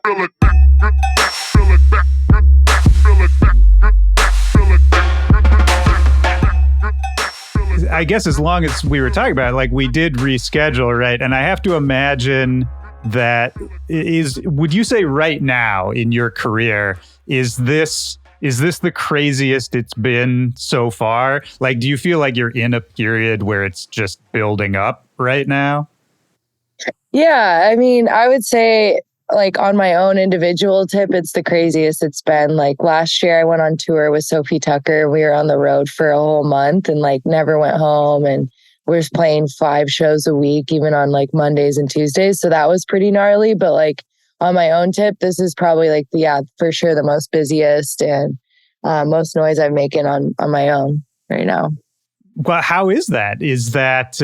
I guess as long as we were talking about it, like we did reschedule, right? And I have to imagine that would you say right now in your career, is this the craziest it's been so far? Like, do you feel like you're in a period where it's just building up right now? Yeah, I mean, I would say like on my own individual tip, it's the craziest it's been. Like last year I went on tour with Sophie Tucker. We were on the road for a whole month and like never went home, and we were playing 5 shows a week, even on like Mondays and Tuesdays. So that was pretty gnarly. But like on my own tip, this is probably like, for sure the most busiest and most noise I'm making on my own right now. Well, how is that? Is that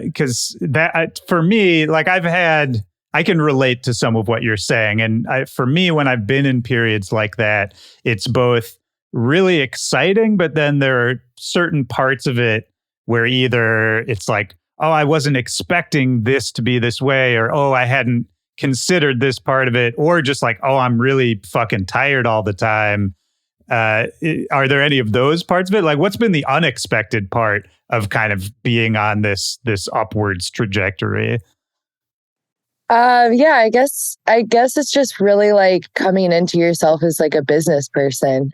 because that for me, like I can relate to some of what you're saying. And for me, when I've been in periods like that, it's both really exciting, but then there are certain parts of it where either it's like, oh, I wasn't expecting this to be this way, or, oh, I hadn't considered this part of it, or just like, oh, I'm really fucking tired all the time. Are there any of those parts of it? Like, what's been the unexpected part of kind of being on this upwards trajectory? Yeah, I guess it's just really like coming into yourself as like a business person,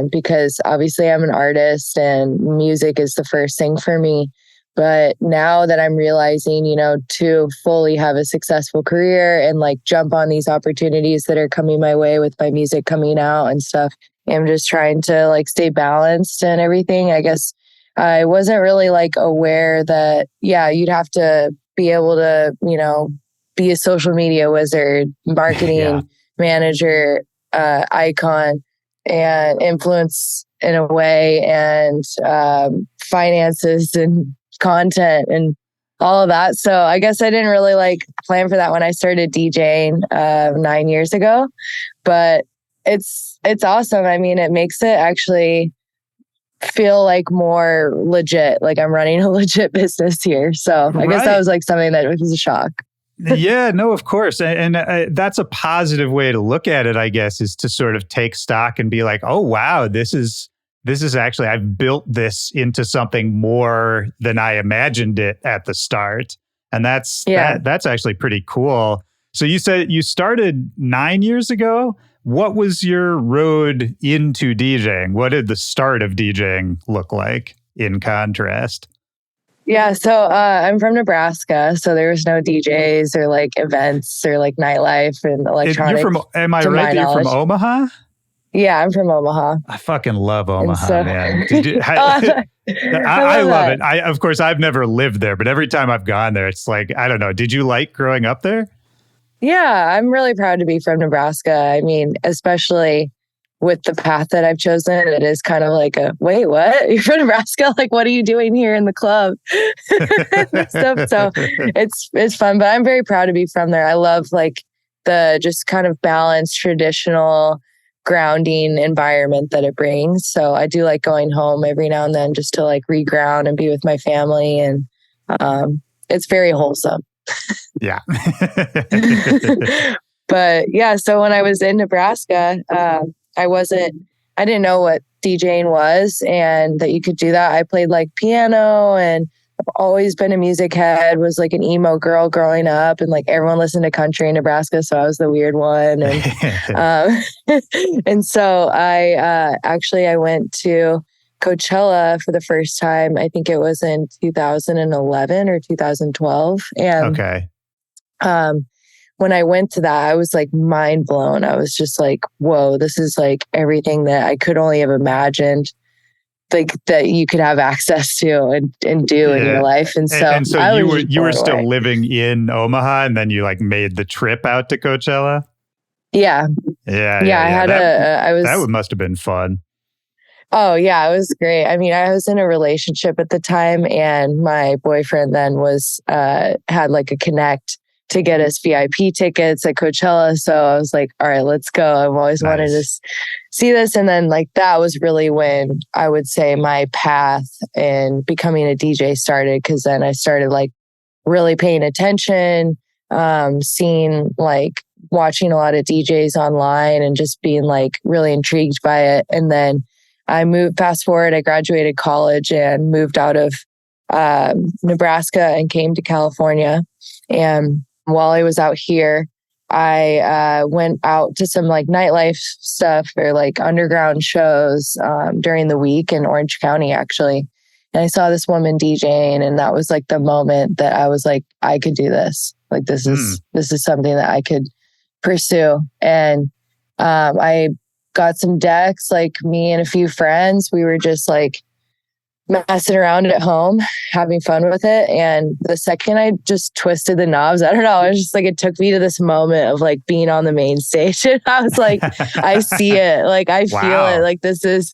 because obviously I'm an artist and music is the first thing for me. But now that I'm realizing, to fully have a successful career and like jump on these opportunities that are coming my way with my music coming out and stuff, I'm just trying to like stay balanced and everything. I guess I wasn't really like aware that, you'd have to be able to, be a social media wizard, marketing manager, icon, and influence in a way, and finances and content and all of that. So I guess I didn't really like plan for that when I started DJing 9 years ago, but it's awesome. I mean, it makes it actually feel like more legit, like I'm running a legit business here. So I guess that was like something that was a shock. Yeah, no, of course. And that's a positive way to look at it, I guess, is to sort of take stock and be like, oh, wow, this is actually, I've built this into something more than I imagined it at the start. And that's actually pretty cool. So you said you started 9 years ago. What was your road into DJing? What did the start of DJing look like in contrast? Yeah, so I'm from Nebraska, so there was no DJs or like events or like nightlife and electronics. Am I right that you're from Omaha? Yeah, I'm from Omaha. I fucking love Omaha, man. I love it. Of course, I've never lived there, but every time I've gone there, it's like, I don't know. Did you like growing up there? Yeah, I'm really proud to be from Nebraska. I mean, especially with the path that I've chosen, it is kind of like wait, what? You're from Nebraska? Like, what are you doing here in the club? Stuff. So it's fun, but I'm very proud to be from there. I love like the just kind of balanced, traditional, grounding environment that it brings. So I do like going home every now and then just to like reground and be with my family. And it's very wholesome. Yeah. But yeah, so when I was in Nebraska, I didn't know what DJing was and that you could do that. I played like piano and I've always been a music head, was like an emo girl growing up, and like everyone listened to country in Nebraska. So I was the weird one. And, and so I went to Coachella for the first time. I think it was in 2011 or 2012. And when I went to that, I was like mind blown. I was just like, whoa, this is like everything that I could only have imagined, like that you could have access to and do in your life. And so you were still living in Omaha, and then you like made the trip out to Coachella. Yeah. That must have been fun. Oh yeah, it was great. I mean, I was in a relationship at the time, and my boyfriend then had like a connect to get us VIP tickets at Coachella. So I was like, all right, let's go. I've always wanted to see this. And then like, that was really when I would say my path in becoming a DJ started. Cause then I started like really paying attention, seeing like watching a lot of DJs online and just being like really intrigued by it. And then I fast forward, I graduated college and moved out of Nebraska and came to California. And while I was out here, I went out to some like nightlife stuff or like underground shows during the week in Orange County, actually. And I saw this woman DJing, and that was like the moment that I was like, I could do this. Like this is something that I could pursue. And I got some decks, like me and a few friends. We were just like messing around at home, having fun with it. And the second I just twisted the knobs, I don't know, it was just like, it took me to this moment of like being on the main stage. And I was like, I see it, like I feel it, like this is,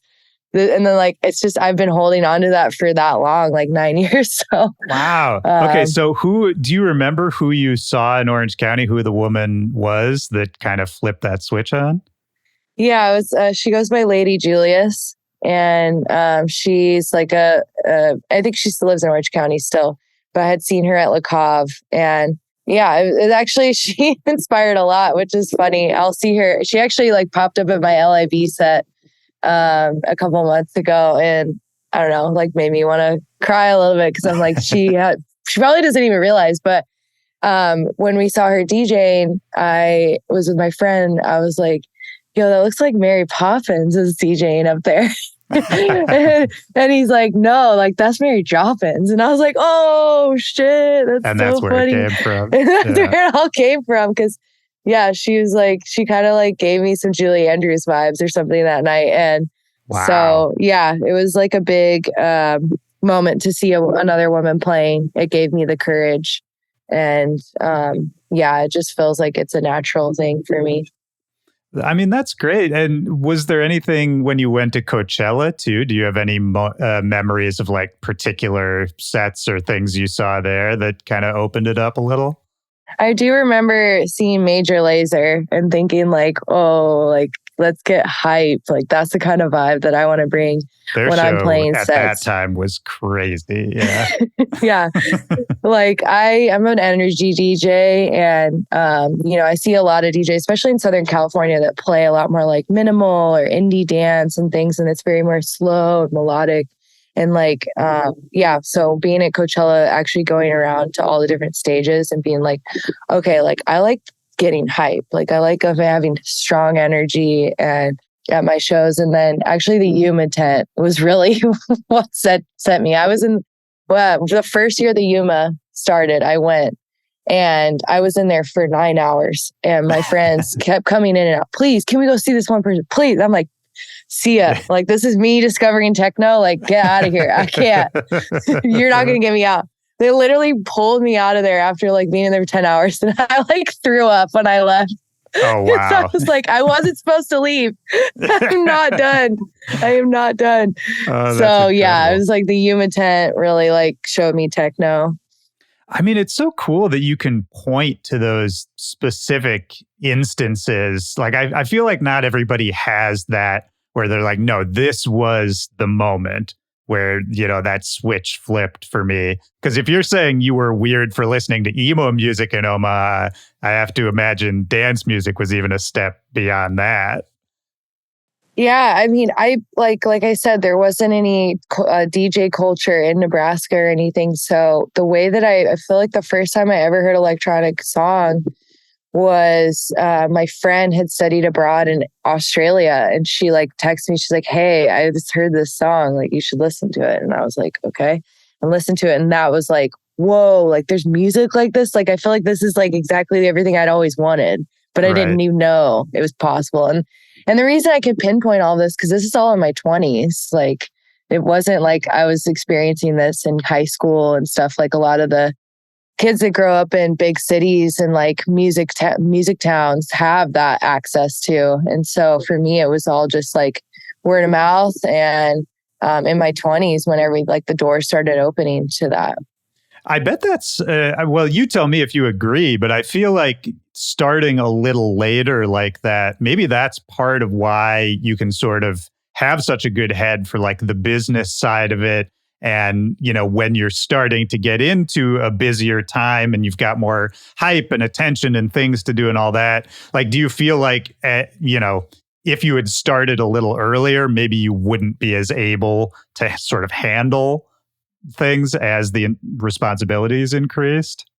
and then like, it's just, I've been holding on to that for that long, like 9 years. So, wow. Okay. So do you remember who you saw in Orange County, who the woman was that kind of flipped that switch on? Yeah, it was, she goes by Lady Julius. And she's like I think she still lives in Orange County still, but I had seen her at Le Cave. And yeah, it actually, she inspired a lot, which is funny. I'll see her. She actually like popped up at my LIV set a couple months ago. And I don't know, like made me want to cry a little bit because I'm like, she probably doesn't even realize. But when we saw her DJing, I was with my friend. I was like, yo, that looks like Mary Poppins is DJing up there. and he's like, no, like that's Mary Droppinz. And I was like, oh shit, that's so funny. Where it came from. That's where it all came from. Cause yeah, she was like, she kind of like gave me some Julie Andrews vibes or something that night. And so yeah, it was like a big moment to see another woman playing. It gave me the courage. And yeah, it just feels like it's a natural thing for me. I mean, that's great. And was there anything when you went to Coachella too? Do you have any memories of like particular sets or things you saw there that kind of opened it up a little? I do remember seeing Major Lazer and thinking like, oh, like let's get hype. Like that's the kind of vibe that I want to bring when I'm playing at sets. That time was crazy. Yeah. Yeah. Like I'm an energy DJ and, you know, I see a lot of DJs, especially in Southern California, that play a lot more like minimal or indie dance and things. And it's very more slow and melodic. And like, yeah, so being at Coachella, actually going around to all the different stages and being like, okay, like I like getting hype. Like I like having strong energy and at my shows. And then actually the Yuma tent was really what set me. I was in the first year the Yuma started, I went and I was in there for 9 hours and my friends kept coming in and out. Please, can we go see this one person? Please. I'm like, see ya. Like, this is me discovering techno. Like, get out of here. I can't. You're not going to get me out. They literally pulled me out of there after like being in there for 10 hours. And I like threw up when I left. Oh, wow. So I was like, I wasn't supposed to leave. I'm not done. I am not done. Oh, so yeah, it was like the Yuma tent really like showed me techno. I mean, it's so cool that you can point to those specific instances. Like, I feel like not everybody has that where they're like, no, this was the moment where, you know, that switch flipped for me. Because if you're saying you were weird for listening to emo music in Omaha, I have to imagine dance music was even a step beyond that. Yeah, I mean, I like I said, there wasn't any DJ culture in Nebraska or anything. So the way that I feel like the first time I ever heard electronic song was my friend had studied abroad in Australia, and she like texted me. She's like, "Hey, I just heard this song. Like, you should listen to it." And I was like, "Okay," and listened to it, and that was like, "Whoa! Like, there's music like this. Like, I feel like this is like exactly everything I'd always wanted, but I didn't even know it was possible." And the reason I could pinpoint all this, because this is all in my 20s. Like, it wasn't like I was experiencing this in high school and stuff. Like a lot of the kids that grow up in big cities and like music towns have that access to. And so for me, it was all just like word of mouth. And in my 20s, whenever like the doors started opening to that. I bet that's, well, you tell me if you agree, but I feel like starting a little later like that, maybe that's part of why you can sort of have such a good head for like the business side of it And, when you're starting to get into a busier time and you've got more hype and attention and things to do and all that, like, do you feel like, if you had started a little earlier, maybe you wouldn't be as able to sort of handle things as the responsibilities increased?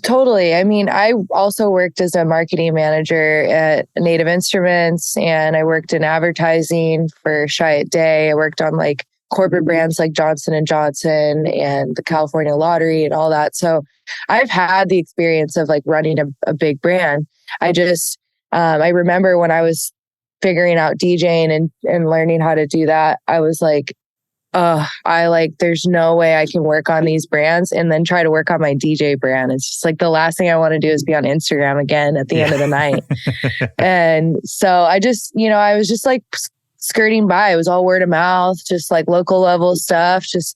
Totally. I mean, I also worked as a marketing manager at Native Instruments, and I worked in advertising for Chiat Day. I worked on like corporate brands like Johnson and Johnson and the California Lottery and all that. So I've had the experience of like running a big brand. I remember when I was figuring out DJing and learning how to do that, I was like, there's no way I can work on these brands and then try to work on my DJ brand. It's just like the last thing I want to do is be on Instagram again at the end of the night. And so I was just like skirting by. It was all word of mouth, just like local level stuff, just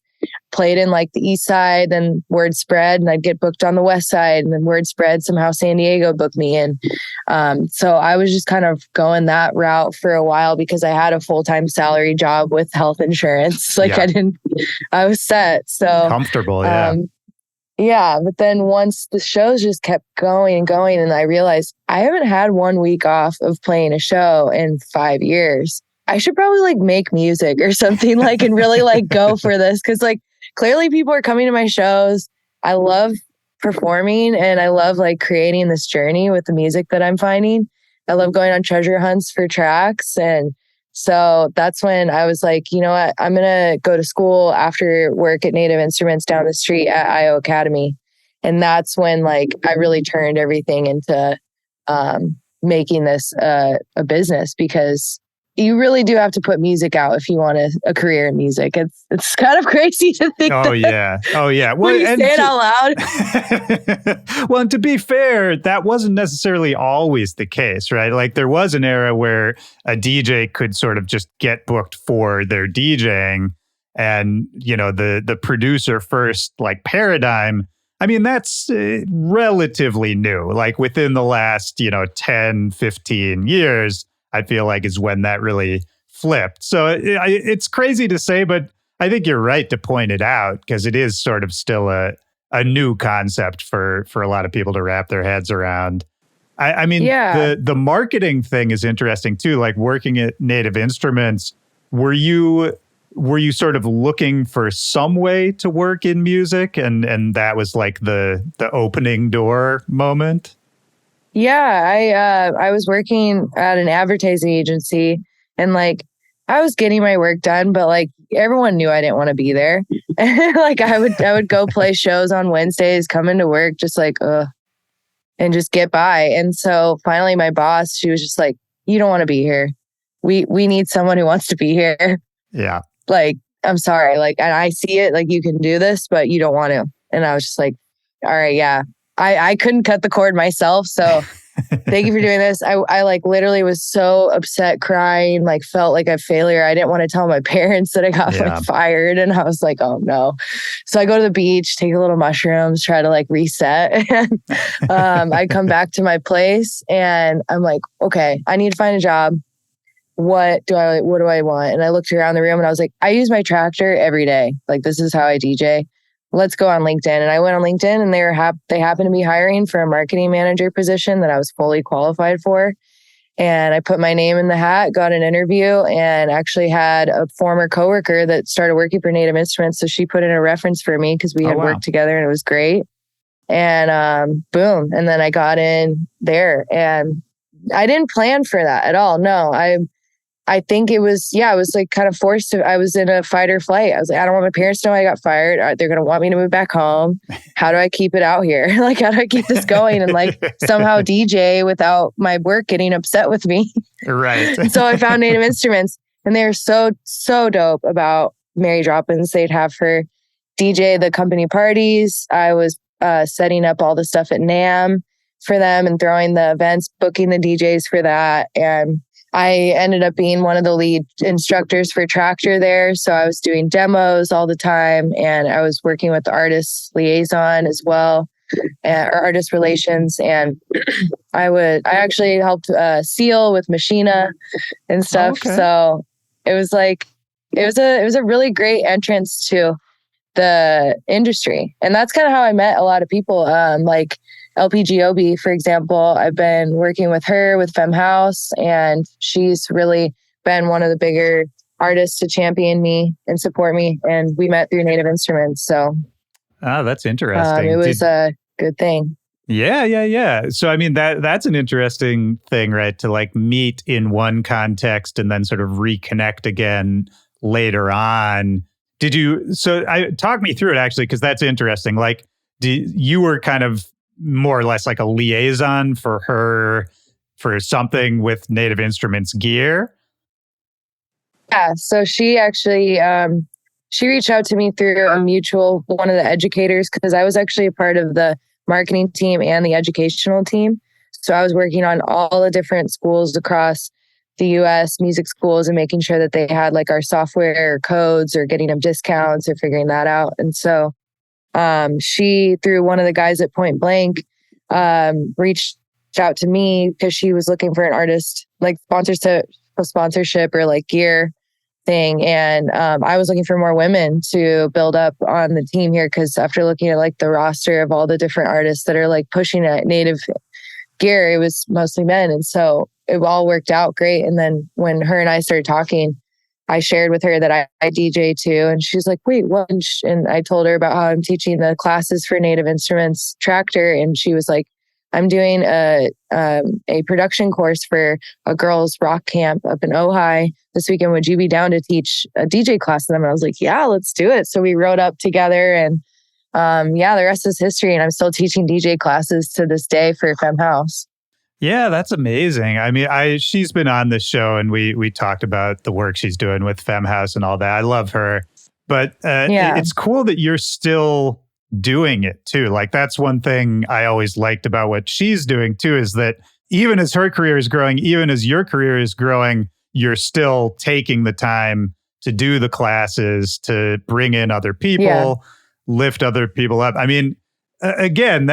played in like the east side, then word spread and I'd get booked on the west side, and then word spread, somehow San Diego booked me in. So I was just kind of going that route for a while because I had a full-time salary job with health insurance. I was set. So comfortable. Yeah. Yeah. But then once the shows just kept going and going, and I realized I haven't had 1 week off of playing a show in 5 years. I should probably like make music or something like and really like go for this, because like clearly people are coming to my shows. I love performing and I love like creating this journey with the music that I'm finding. I love going on treasure hunts for tracks. And so that's when I was like, you know what, I'm going to go to school after work at Native Instruments down the street at IO Academy. And that's when like I really turned everything into making this a business, because you really do have to put music out if you want a career in music. It's kind of crazy to think. Oh yeah. Well, when you say it out loud. Well, and to be fair, that wasn't necessarily always the case, right? Like there was an era where a DJ could sort of just get booked for their DJing, and the producer first like paradigm. I mean, that's relatively new. Like within the last 10, 15 years. I feel like is when that really flipped. So it's crazy to say, but I think you're right to point it out, because it is sort of still a new concept for a lot of people to wrap their heads around. I mean, the marketing thing is interesting too. Like working at Native Instruments, were you sort of looking for some way to work in music, and that was like the opening door moment? Yeah, I was working at an advertising agency, and like I was getting my work done, but like everyone knew I didn't want to be there. Like I would go play shows on Wednesdays, come into work just like and just get by. And so finally my boss, she was just like, "You don't want to be here. We need someone who wants to be here." Yeah. Like, I'm sorry, like, and I see it, like you can do this, but you don't want to. And I was just like, all right, yeah. I couldn't cut the cord myself. So thank you for doing this. I like literally was so upset, crying, like felt like a failure. I didn't want to tell my parents that I got like fired. And I was like, oh no. So I go to the beach, take a little mushrooms, try to like reset. And I come back to my place and I'm like, okay, I need to find a job. What do I want? And I looked around the room and I was like, I use my tractor every day. Like, this is how I DJ. Let's go on LinkedIn. And I went on LinkedIn, and they happened to be hiring for a marketing manager position that I was fully qualified for. And I put my name in the hat, got an interview, and actually had a former coworker that started working for Native Instruments. So she put in a reference for me because we had worked together, and it was great. And boom. And then I got in there, and I didn't plan for that at all. No, I think it was like kind of forced to. I was in a fight or flight. I was like, I don't want my parents to know I got fired. They're going to want me to move back home. How do I keep it out here? Like, how do I keep this going and like somehow DJ without my work getting upset with me? Right. So I found Native Instruments, and they're so dope about Mary Droppinz. They'd have her DJ the company parties. I was setting up all the stuff at NAMM for them and throwing the events, booking the DJs for that. And I ended up being one of the lead instructors for Tractor there. So I was doing demos all the time, and I was working with the artist liaison as well, or artist relations. And I actually helped seal with Machina and stuff. Okay. So it was like, it was a really great entrance to the industry. And that's kind of how I met a lot of people. Like LP Giobbi, for example, I've been working with her with Femme House, and she's really been one of the bigger artists to champion me and support me. And we met through Native Instruments. So that's interesting. It was a good thing. Yeah. So I mean that's an interesting thing, right? To like meet in one context and then sort of reconnect again later on. Talk me through it actually, because that's interesting. Like you were kind of more or less like a liaison for her for something with Native Instruments gear. Yeah. So she actually she reached out to me through a mutual one of the educators, because I was actually a part of the marketing team and the educational team. So I was working on all the different schools across the US, music schools, and making sure that they had like our software or codes or getting them discounts or figuring that out. And so she, through one of the guys at Point Blank, reached out to me because she was looking for an artist, like sponsorship or like gear thing. And I was looking for more women to build up on the team here, because after looking at like the roster of all the different artists that are like pushing at Native gear, it was mostly men. And so it all worked out great. And then when her and I started talking, I shared with her that I DJ too. And she's like, wait, what? And I told her about how I'm teaching the classes for Native Instruments Tractor. And she was like, I'm doing a production course for a girls' rock camp up in Ojai this weekend. Would you be down to teach a DJ class to them? And I was like, yeah, let's do it. So we rode up together, and the rest is history. And I'm still teaching DJ classes to this day for Femme House. Yeah, that's amazing. I mean, she's been on this show, and we talked about the work she's doing with Femme House and all that. I love her, but it's cool that you're still doing it too. Like that's one thing I always liked about what she's doing too, is that even as her career is growing, even as your career is growing, you're still taking the time to do the classes, to bring in other people, lift other people up. I mean, again,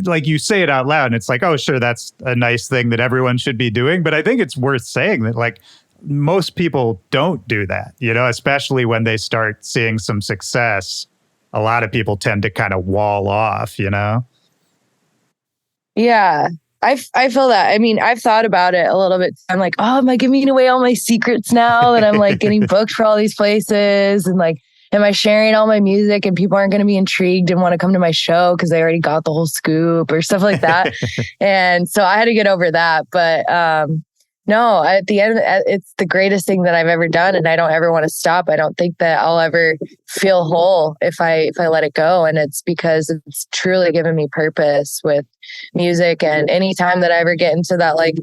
like you say it out loud and it's like, oh, sure, that's a nice thing that everyone should be doing. But I think it's worth saying that like most people don't do that, especially when they start seeing some success. A lot of people tend to kind of wall off, Yeah, I feel that. I mean, I've thought about it a little bit. I'm like, oh, am I giving away all my secrets now that I'm like getting booked for all these places? And like, am I sharing all my music and people aren't going to be intrigued and want to come to my show because they already got the whole scoop or stuff like that? And so I had to get over that. But no, at the end, it's the greatest thing that I've ever done, and I don't ever want to stop. I don't think that I'll ever feel whole if I let it go, and it's because it's truly given me purpose with music. And anytime that I ever get into that like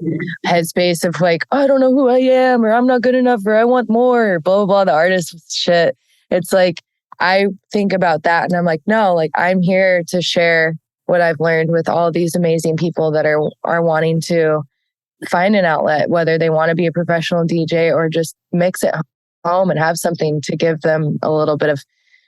headspace of like, oh, I don't know who I am, or I'm not good enough, or I want more, or blah blah blah, the artist shit. It's like I think about that, and I'm like, no, like I'm here to share what I've learned with all these amazing people that are wanting to find an outlet, whether they want to be a professional DJ or just mix it home and have something to give them a little bit of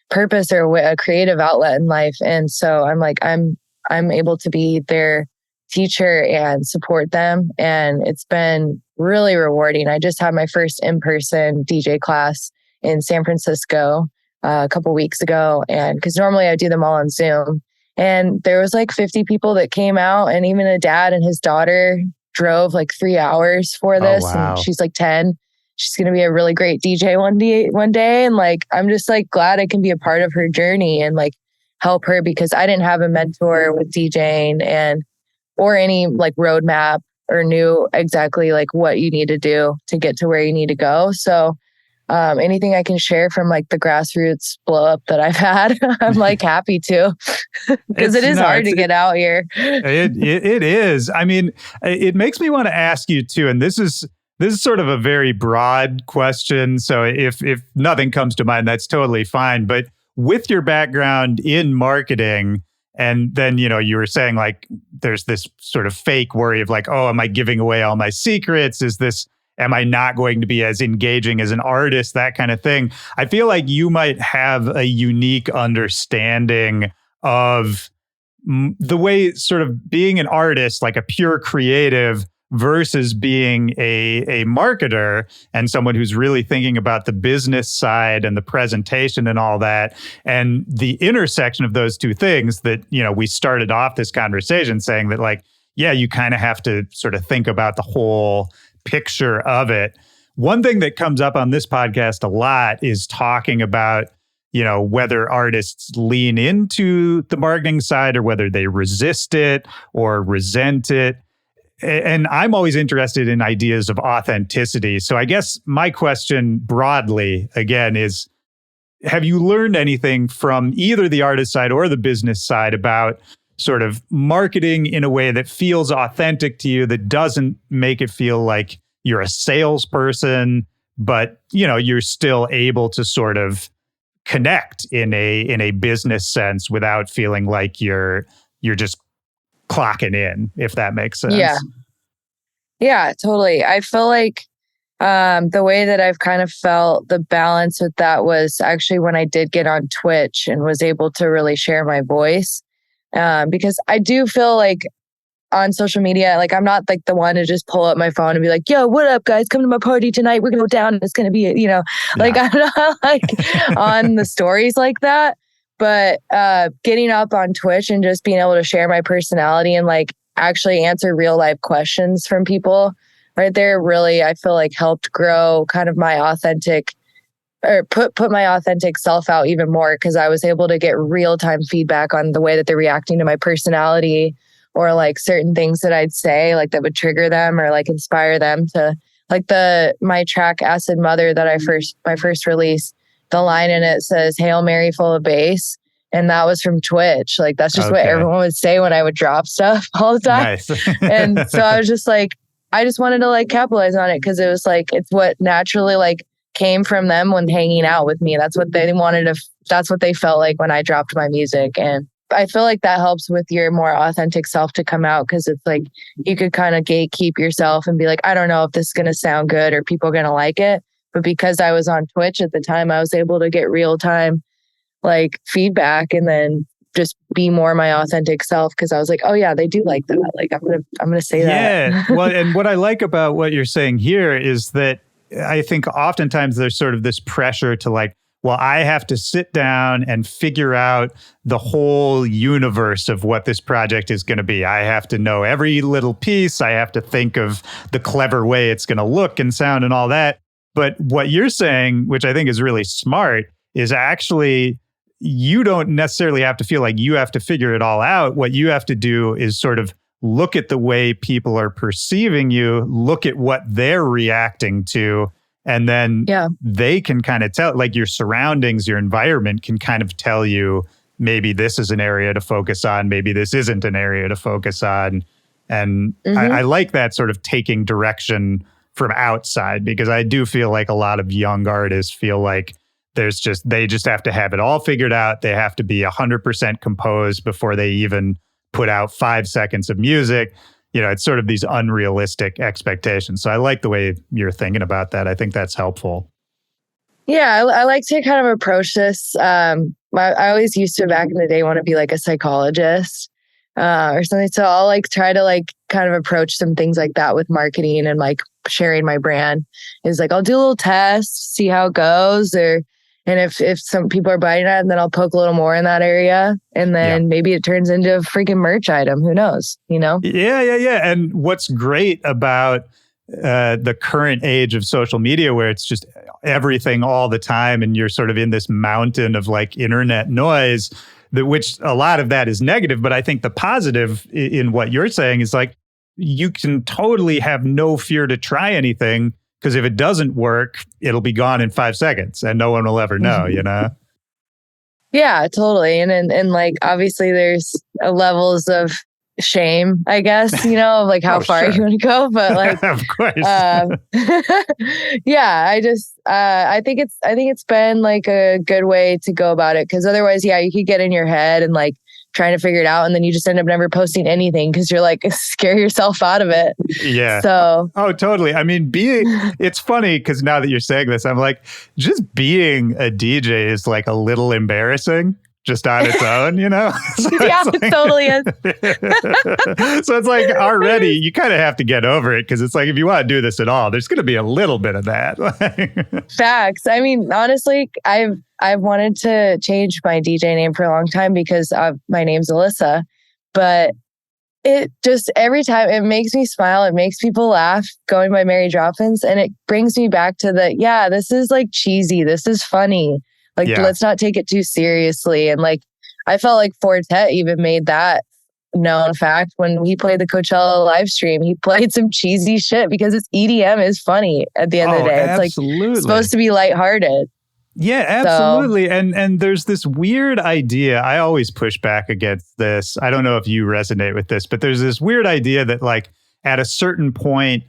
purpose or a creative outlet in life. And so I'm like, I'm able to be their teacher and support them. And it's been really rewarding. I just had my first in-person DJ class in San Francisco a couple weeks ago. And because normally I do them all on Zoom. And there was like 50 people that came out, and even a dad and his daughter drove like 3 hours for this. Oh, wow. And she's like 10. She's going to be a really great DJ one day. And like, I'm just like glad I can be a part of her journey and like help her, because I didn't have a mentor with DJing or any like roadmap or knew exactly like what you need to do to get to where you need to go. So anything I can share from like the grassroots blow up that I've had, I'm like happy to, because it is hard to get out here. It is. I mean, it makes me want to ask you too, and this is sort of a very broad question. So if nothing comes to mind, that's totally fine. But with your background in marketing, and then, you were saying like, there's this sort of fake worry of like, oh, am I giving away all my secrets? Am I not going to be as engaging as an artist? That kind of thing. I feel like you might have a unique understanding of the way sort of being an artist, like a pure creative versus being a marketer and someone who's really thinking about the business side and the presentation and all that. And the intersection of those two things that, we started off this conversation saying that, like, yeah, you kind of have to sort of think about the whole picture of it. One thing that comes up on this podcast a lot is talking about, whether artists lean into the marketing side or whether they resist it or resent it. And I'm always interested in ideas of authenticity. So I guess my question broadly, again, is, have you learned anything from either the artist side or the business side about sort of marketing in a way that feels authentic to you, that doesn't make it feel like you're a salesperson, but, you're still able to sort of connect in a business sense without feeling like you're just clocking in, if that makes sense? Yeah, totally. I feel like the way that I've kind of felt the balance with that was actually when I did get on Twitch and was able to really share my voice. Because I do feel like on social media, like, I'm not like the one to just pull up my phone and be like, yo, what up, guys? Come to my party tonight. We're going to go down. It's going to be, like, I'm not like on the stories like that. But getting up on Twitch and just being able to share my personality and like actually answer real life questions from people right there really, I feel like, helped grow kind of my authentic, or put my authentic self out even more, because I was able to get real time feedback on the way that they're reacting to my personality, or like certain things that I'd say, like, that would trigger them or like inspire them to, like, my track Acid Mother that my first release, the line in it says Hail Mary full of bass. And that was from Twitch. Like, that's just what everyone would say when I would drop stuff all the time. Nice. And so I was just like, I just wanted to like capitalize on it, because it was like, it's what naturally like came from them when hanging out with me. That's what they wanted to, that's what they felt like when I dropped my music. And I feel like that helps with your more authentic self to come out, because it's like you could kind of gatekeep yourself and be like, I don't know if this is going to sound good or people are going to like it. But because I was on Twitch at the time, I was able to get real time like feedback and then just be more my authentic self, because I was like, oh yeah, they do like that. Like, I'm gonna say that. Yeah. Well, and what I like about what you're saying here is that I think oftentimes there's sort of this pressure to like, well, I have to sit down and figure out the whole universe of what this project is going to be. I have to know every little piece. I have to think of the clever way it's going to look and sound and all that. But what you're saying, which I think is really smart, is actually you don't necessarily have to feel like you have to figure it all out. What you have to do is sort of look at the way people are perceiving you, look at what they're reacting to, and then they can kind of tell, like, your surroundings, your environment can kind of tell you, maybe this is an area to focus on, maybe this isn't an area to focus on. And I like that sort of taking direction from outside, because I do feel like a lot of young artists feel like they just have to have it all figured out. They have to be 100% composed before they even put out 5 seconds of music. It's sort of these unrealistic expectations. So I like the way you're thinking about that. I think that's helpful. Yeah, I like to kind of approach this. I always used to, back in the day, want to be like a psychologist or something. So I'll like try to like kind of approach some things like that with marketing and like sharing my brand. Is like, I'll do a little test, see how it goes, and if some people are biting at it, then I'll poke a little more in that area. And then maybe it turns into a freaking merch item. Who knows, Yeah. And what's great about the current age of social media, where it's just everything all the time, and you're sort of in this mountain of like internet noise, which a lot of that is negative. But I think the positive in what you're saying is like, you can totally have no fear to try anything, because if it doesn't work, it'll be gone in 5 seconds and no one will ever know, Yeah, totally. And like, obviously there's levels of shame, I guess, of like how far you want to go. But like, of course. Yeah, I think it's been like a good way to go about it. Cause otherwise, you could get in your head and like trying to figure it out. And then you just end up never posting anything, because you're like, scare yourself out of it. Yeah. So. Oh, totally. I mean, it's funny because now that you're saying this, I'm like, just being a DJ is like a little embarrassing. just on its own, you know? So Yeah, it totally is. So it's like already you kind of have to get over it because it's like if you want to do this at all, there's going to be a little bit of that. Facts. I mean, honestly, I've wanted to change my DJ name for a long time because my name's Alyssa, but it just every time it makes me smile, it makes people laugh going by Mary Droppinz, and it brings me back to this is like cheesy, this is funny. Like, let's not take it too seriously. And like, I felt like Fortet even made that known fact when he played the Coachella live stream. He played some cheesy shit because it's EDM is funny at the end of the day. It's like supposed to be lighthearted. Yeah, absolutely. So, and there's this weird idea. I always push back against this. I don't know if you resonate with this, but there's this weird idea that like at a certain point,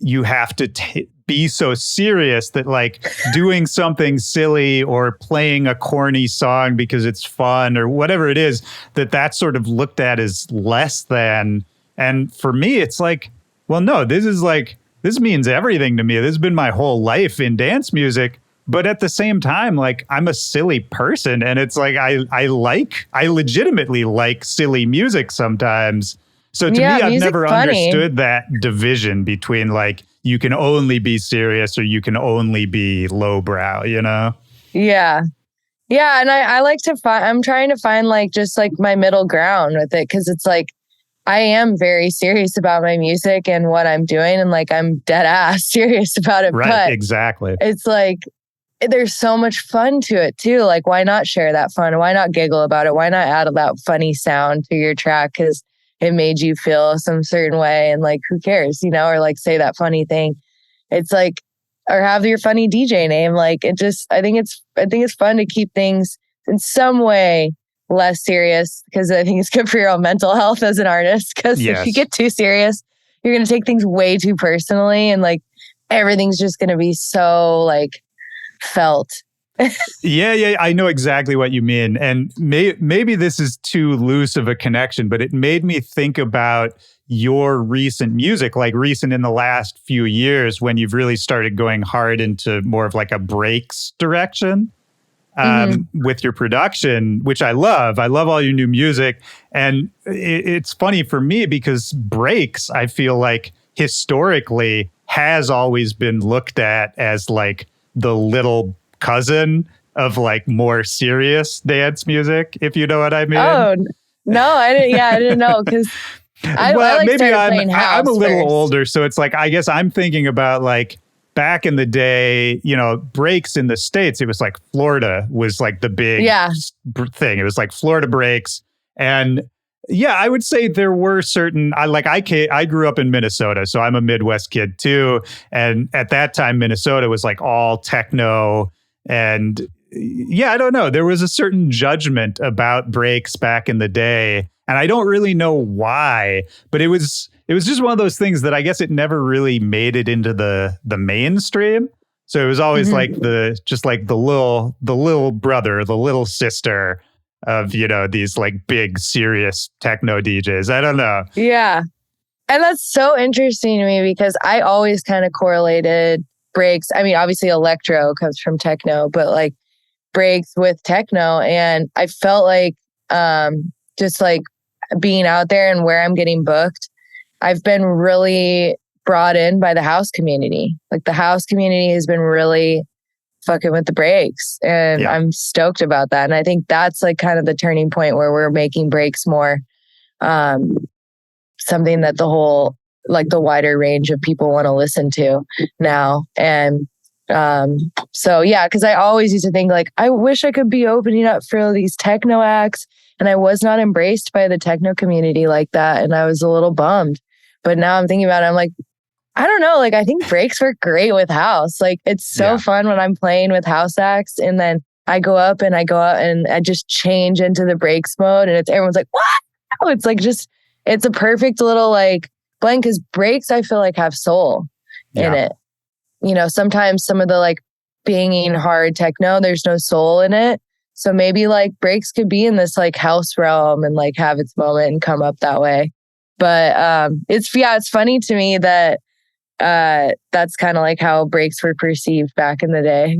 you have to be so serious that like doing something silly or playing a corny song because it's fun or whatever it is, that's sort of looked at as less than. And for me, it's like, well, no, this means everything to me. This has been my whole life in dance music. But at the same time, like I'm a silly person, and it's like I legitimately like silly music sometimes. So to me, I've never understood that division between like you can only be serious or you can only be lowbrow, you know? Yeah. Yeah. And I like to I'm trying to find like just like my middle ground with it, because it's like I am very serious about my music and what I'm doing, and like I'm dead ass serious about it. Right, but exactly. It's like there's so much fun to it too. Like, why not share that fun? Why not giggle about it? Why not add that funny sound to your track because it made you feel some certain way? And like, who cares, you know? Or like say that funny thing. It's like, or have your funny DJ name. Like it just, I think it's fun to keep things in some way less serious, because I think it's good for your own mental health as an artist. Because if you get too serious, you're going to take things way too personally, and like everything's just going to be so like felt. Yeah, I know exactly what you mean. And maybe this is too loose of a connection, but it made me think about your recent music, like recent in the last few years when you've really started going hard into more of like a breaks direction with your production, which I love. I love all your new music. And it's funny for me because breaks, I feel like historically has always been looked at as like the little cousin of like more serious dance music, if you know what I mean. Oh, no, I didn't know, because I like maybe I'm a little first. older. So it's like, I guess I'm thinking about like back in the day, you know, breaks in the States, it was like Florida was like the big thing. It was like Florida breaks. And yeah, I would say there were certain, I grew up in Minnesota, so I'm a Midwest kid too. And at that time, Minnesota was like all techno. And yeah, I don't know. There was a certain judgment about breaks back in the day. And I don't really know why, but it was just one of those things that I guess it never really made it into the mainstream. So it was always like the little brother, the little sister of, you know, these like big serious techno DJs. I don't know. Yeah. And that's so interesting to me because I always kind of correlated breaks. I mean, obviously electro comes from techno, but like breaks with techno. And I felt like just like being out there and where I'm getting booked, I've been really brought in by the house community. Like the house community has been really fucking with the breaks, and I'm stoked about that. And I think that's like kind of the turning point where we're making breaks more something that the whole, like the wider range of people want to listen to now. And so yeah, because I always used to think like, I wish I could be opening up for these techno acts, and I was not embraced by the techno community like that, and I was a little bummed. But now I'm thinking about it, I'm like, I don't know, like I think breaks work great with house. Like it's so fun when I'm playing with house acts, and then I go up and I just change into the breaks mode, and everyone's like, what? It's like it's a perfect little like blend, because breaks I feel like have soul in it. You know, sometimes some of the like banging hard techno, there's no soul in it. So maybe like breaks could be in this like house realm and like have its moment and come up that way. But it's funny to me that that's kind of like how breaks were perceived back in the day.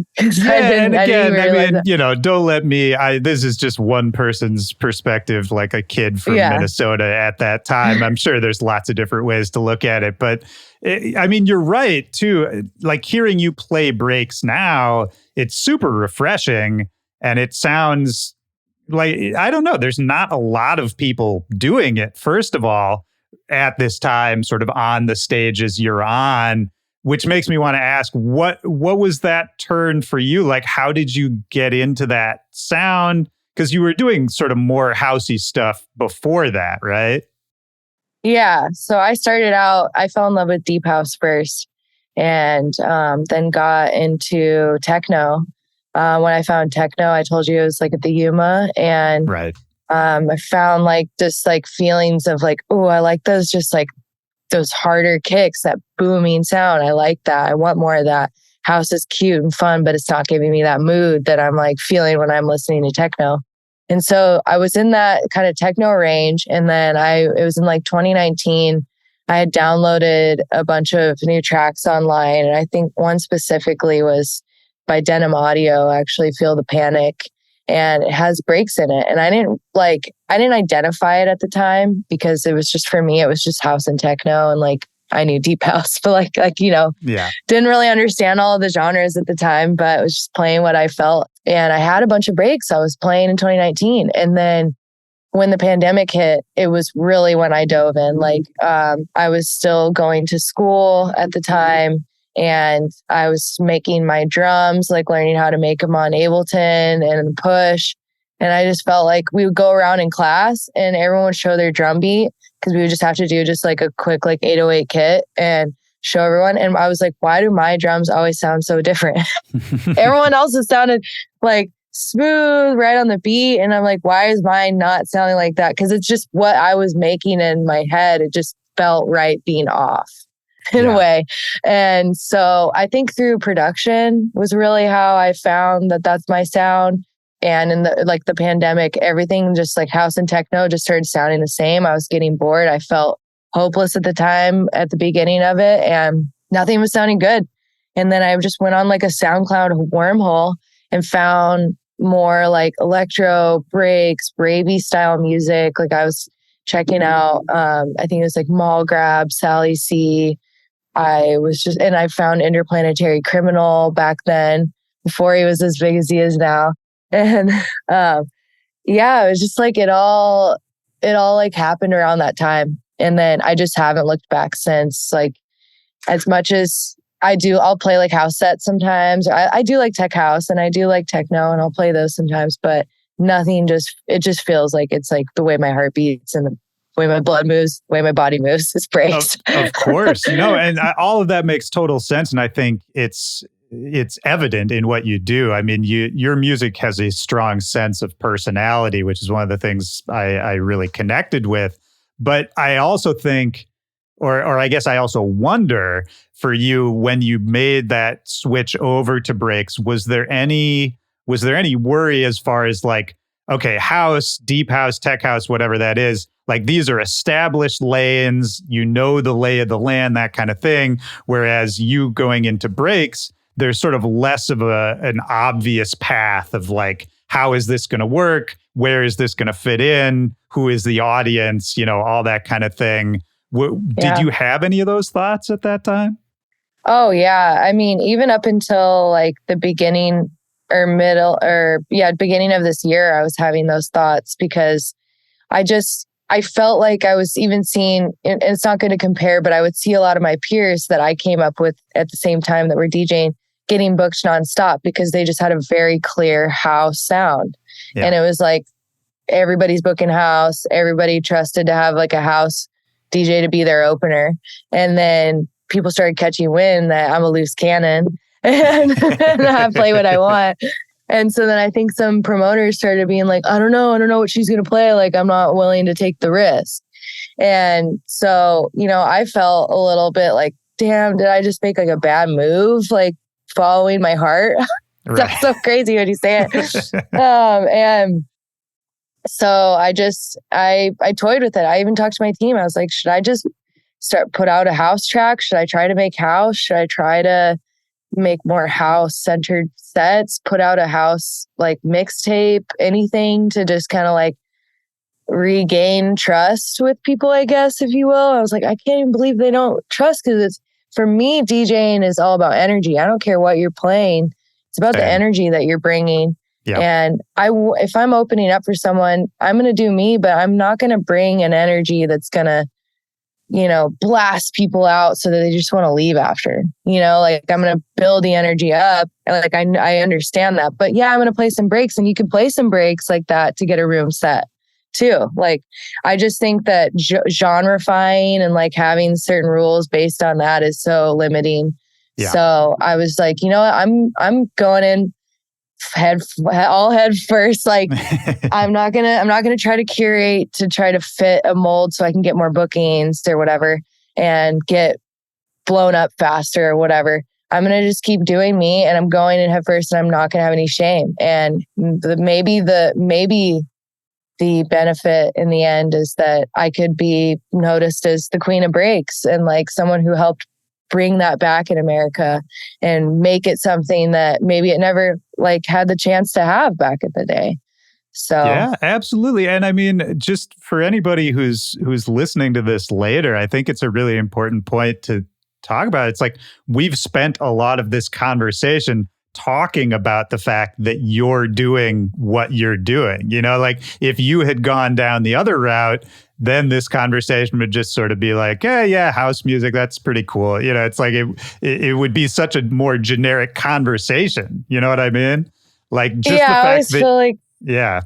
Don't let me, this is just one person's perspective, like a kid from Minnesota at that time. I'm sure there's lots of different ways to look at it, but you're right too. Like hearing you play breaks now, it's super refreshing and it sounds like, I don't know, there's not a lot of people doing it, first of all, at this time, sort of on the stages you're on, which makes me want to ask, what was that turn for you? Like, how did you get into that sound? Because you were doing sort of more housey stuff before that, right? Yeah. So I started out, I fell in love with deep house first and then got into techno. When I found techno, I told you it was like at the Yuma and right. I found like just like feelings of like, oh, I like those, just like those harder kicks, that booming sound. I like that. I want more of that. House is cute and fun, but it's not giving me that mood that I'm like feeling when I'm listening to techno. And so I was in that kind of techno range. And then it was in like 2019, I had downloaded a bunch of new tracks online. And I think one specifically was by Denim Audio, actually Feel the Panic. And it has breaks in it. And I didn't identify it at the time because it was just, for me, it was just house and techno. And like, I knew deep house, but didn't really understand all of the genres at the time, but it was just playing what I felt. And I had a bunch of breaks I was playing in 2019. And then when the pandemic hit, it was really when I dove in. Like, I was still going to school at the time. And I was making my drums, like learning how to make them on Ableton and Push. And I just felt like we would go around in class and everyone would show their drum beat because we would just have to do just like a quick like 808 kit and show everyone. And I was like, why do my drums always sound so different? Everyone else's sounded like smooth, right on the beat. And I'm like, why is mine not sounding like that? Because it's just what I was making in my head. It just felt right being off. In a way. And so I think through production was really how I found that that's my sound. And in the pandemic, everything just like house and techno just started sounding the same. I was getting bored. I felt hopeless at the time at the beginning of it and nothing was sounding good. And then I just went on like a SoundCloud wormhole and found more like electro breaks, ravey style music. Like I was checking out, I think it was like Mall Grab, Sally C. And I found Interplanetary Criminal back then before he was as big as he is now. And it was just like it all like happened around that time. And then I just haven't looked back since. Like as much as I'll play like house sets sometimes. I do like tech house and I do like techno and I'll play those sometimes, but it just feels like it's like the way my heart beats and the way my blood moves, the way my body moves, it's breaks. Of course. No, and all of that makes total sense. And I think it's evident in what you do. I mean, your music has a strong sense of personality, which is one of the things I really connected with. But I also think, or I guess I also wonder for you, when you made that switch over to breaks, was there any worry as far as like, okay, house, deep house, tech house, whatever that is, like these are established lanes, the lay of the land, that kind of thing. Whereas you going into breaks, there's sort of less of an obvious path of like, how is this going to work? Where is this going to fit in? Who is the audience? All that kind of thing. Did you have any of those thoughts at that time? Oh, yeah. I mean, even up until like the beginning beginning of this year, I was having those thoughts because I felt like I was even seeing, and it's not going to compare, but I would see a lot of my peers that I came up with at the same time that were DJing getting booked nonstop because they just had a very clear house sound. Yeah. And it was like, everybody's booking house. Everybody trusted to have like a house DJ to be their opener. And then people started catching wind that I'm a loose cannon and I play what I want. And so then I think some promoters started being like, I don't know what she's going to play. Like, I'm not willing to take the risk. And so, I felt a little bit like, damn, did I just make like a bad move? Like following my heart. Right. That's so crazy when you say it. And so I toyed with it. I even talked to my team. I was like, should I just put out a house track? Should I try to make house? Should I try to make more house centered sets, put out a house like mixtape, anything to just kind of like regain trust with people, I guess, if you will. I was like, I can't even believe they don't trust, because it's, for me, DJing is all about energy. I don't care what you're playing. It's about the energy that you're bringing. Yep. And if I'm opening up for someone, I'm going to do me, but I'm not going to bring an energy that's going to, blast people out so that they just want to leave after, like I'm going to build the energy up. And like, I understand that, but yeah, I'm going to play some breaks, and you can play some breaks like that to get a room set too. Like, I just think that genreifying and like having certain rules based on that is so limiting. Yeah. So I was like, you know what, I'm going in head first. Like, I'm not gonna try to curate to try to fit a mold so I can get more bookings or whatever and get blown up faster or whatever. I'm gonna just keep doing me, and I'm going in head first, and I'm not gonna have any shame. And maybe the benefit in the end is that I could be noticed as the queen of breaks and like someone who helped bring that back in America and make it something that maybe it never like had the chance to have back in the day. So yeah, absolutely. And I mean, just for anybody who's listening to this later, I think it's a really important point to talk about. It's like, we've spent a lot of this conversation talking about the fact that you're doing what you're doing. Like, if you had gone down the other route, then this conversation would just sort of be like, yeah, house music, that's pretty cool. It's like it would be such a more generic conversation. You know what I mean? Like, just the fact I always feel like, yeah,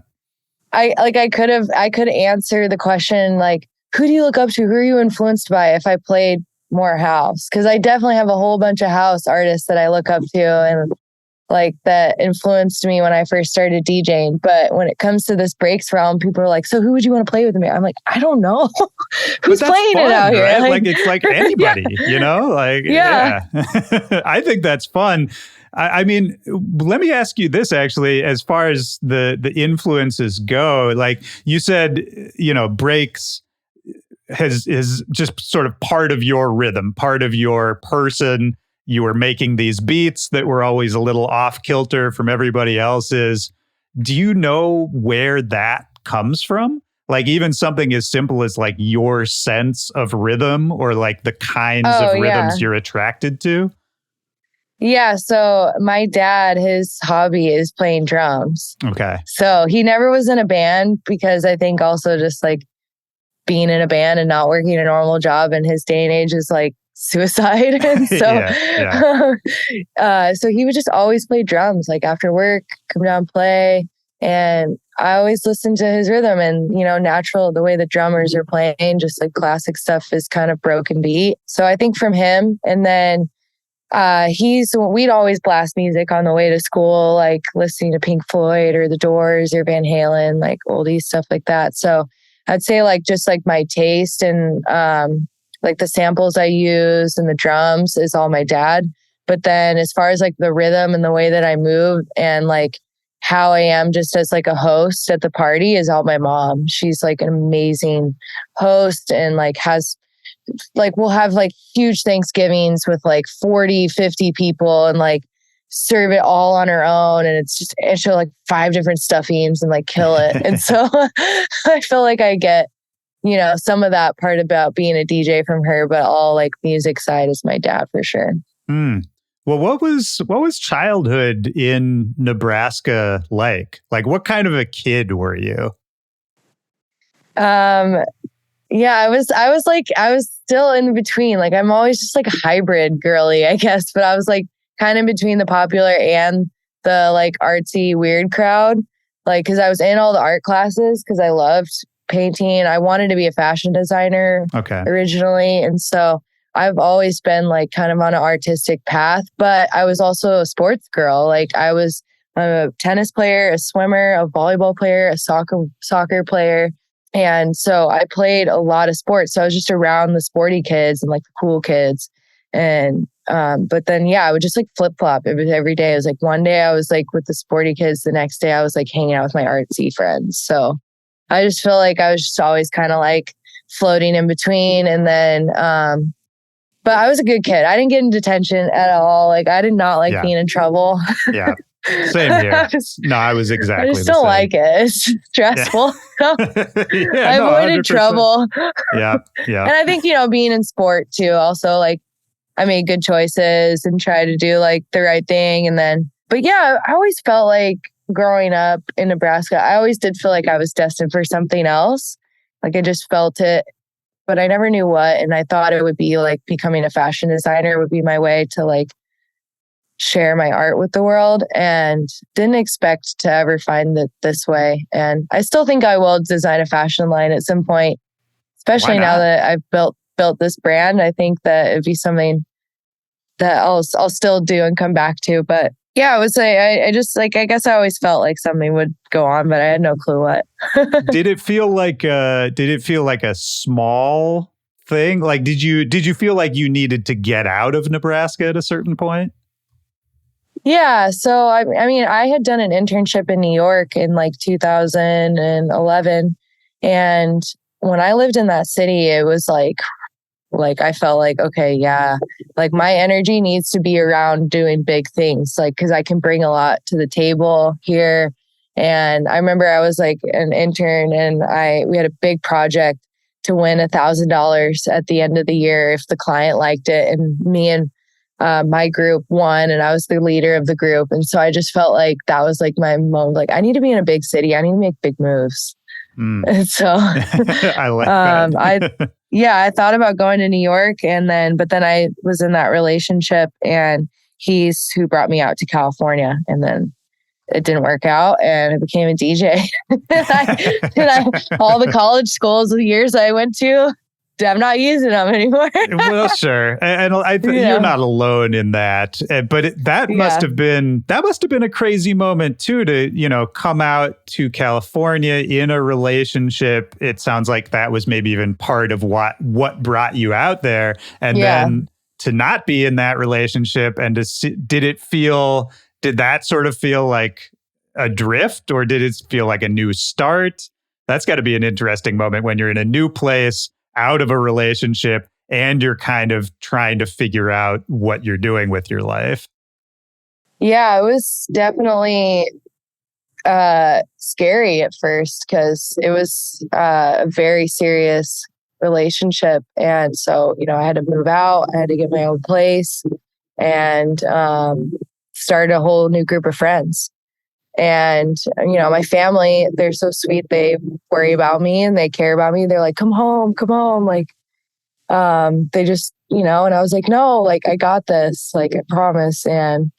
I could answer the question like, who do you look up to? Who are you influenced by? If I played more house, because I definitely have a whole bunch of house artists that I look up to and like that influenced me when I first started DJing. But when it comes to this breaks realm, people are like, so who would you want to play with me? I'm like, I don't know. Who's playing fun, it out here? Right? Like it's like anybody, Like, yeah. I think that's fun. I mean, let me ask you this actually, as far as the influences go, like you said, breaks is just sort of part of your rhythm, part of your person. You were making these beats that were always a little off kilter from everybody else's. Do you know where that comes from? Like, even something as simple as like your sense of rhythm, or like the kinds of rhythms you're attracted to? Yeah. So my dad, his hobby is playing drums. Okay. So he never was in a band, because I think also just like being in a band and not working a normal job in his day and age is like suicide. And so, so he would just always play drums, like after work, come down, play. And I always listened to his rhythm, and, natural, the way the drummers are playing, just like classic stuff is kind of broken beat. So I think from him, and then we'd always blast music on the way to school, like listening to Pink Floyd or The Doors or Van Halen, like oldies, stuff like that. So I'd say like just like my taste and like the samples I use and the drums is all my dad. But then as far as like the rhythm and the way that I move and like how I am just as like a host at the party is all my mom. She's like an amazing host, and like has like, we'll have like huge Thanksgivings with like 40, 50 people, and like serve it all on her own. And she'll like 5 different stuffings and like kill it. And so I feel like I get, some of that part about being a DJ from her, but all like music side is my dad for sure. Well, what was childhood in Nebraska like? Like, what kind of a kid were you? Yeah, I was still in between. Like, I'm always just like a hybrid girly, I guess. But I was like kind of between the popular and the like artsy weird crowd. Like, because I was in all the art classes because I loved painting. I wanted to be a fashion designer originally. And so I've always been like kind of on an artistic path. But I was also a sports girl. Like, I was a tennis player, a swimmer, a volleyball player, a soccer player. And so I played a lot of sports. So I was just around the sporty kids and like the cool kids. And, but then, I would just like flip flop. It was every day. It was like one day I was like with the sporty kids. The next day I was like hanging out with my artsy friends. So I just feel like I was just always kind of like floating in between. And then, but I was a good kid. I didn't get in detention at all. Like I did not like being in trouble. Yeah. Same here. No, I was exactly I just don't like it. It's stressful. Yeah. I avoided trouble. Yeah. Yeah. And I think, being in sport too, also like I made good choices and tried to do like the right thing. And then, but yeah, I always felt like growing up in Nebraska, I always did feel like I was destined for something else. Like I just felt it, but I never knew what. And I thought it would be like becoming a fashion designer would be my way to like share my art with the world, and didn't expect to ever find it this way. And I still think I will design a fashion line at some point, especially now that I've built this brand. I think that it'd be something that I'll still do and come back to. But yeah, I would say I just like, I guess I always felt like something would go on, but I had no clue what. Did it feel like a small thing? Like, did you feel like you needed to get out of Nebraska at a certain point? Yeah. So, I mean, I had done an internship in New York in like 2011. And when I lived in that city, it was like I felt like, okay, yeah, like my energy needs to be around doing big things, like, cause I can bring a lot to the table here. And I remember I was like an intern and we had a big project to win $1,000 at the end of the year if the client liked it. And me and my group won, and I was the leader of the group. And so I just felt like that was like my moment. Like I need to be in a big city. I need to make big moves. And so I like that. I thought about going to New York, but then I was in that relationship, and he's who brought me out to California, and then it didn't work out, and I became a DJ. All the college schools, the years I went to, I'm not using them anymore. Well, sure, and you're not alone in that. But that must have been a crazy moment too, to come out to California in a relationship. It sounds like that was maybe even part of what brought you out there, and then to not be in that relationship and to see, did that sort of feel like a drift, or did it feel like a new start? That's got to be an interesting moment when you're in a new place, out of a relationship, and you're kind of trying to figure out what you're doing with your life. Yeah, it was definitely scary at first because it was a very serious relationship. And so, I had to move out, I had to get my own place, and start a whole new group of friends. And, my family, they're so sweet. They worry about me and they care about me. They're like, come home. Like, they just, and I was like, no, like, I got this, like, I promise. And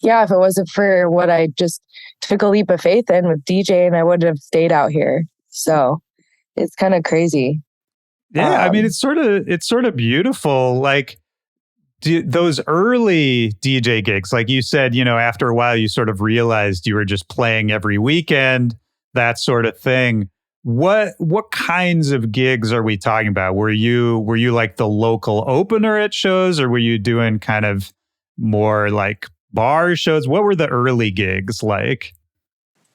yeah, if it wasn't for what I just took a leap of faith in with DJing, I would have stayed out here. So it's kind of crazy. Yeah. I mean, it's sort of beautiful. Like, those early DJ gigs, like you said, after a while, you sort of realized you were just playing every weekend, that sort of thing. What kinds of gigs are we talking about? Were you like the local opener at shows, or were you doing kind of more like bar shows? What were the early gigs like?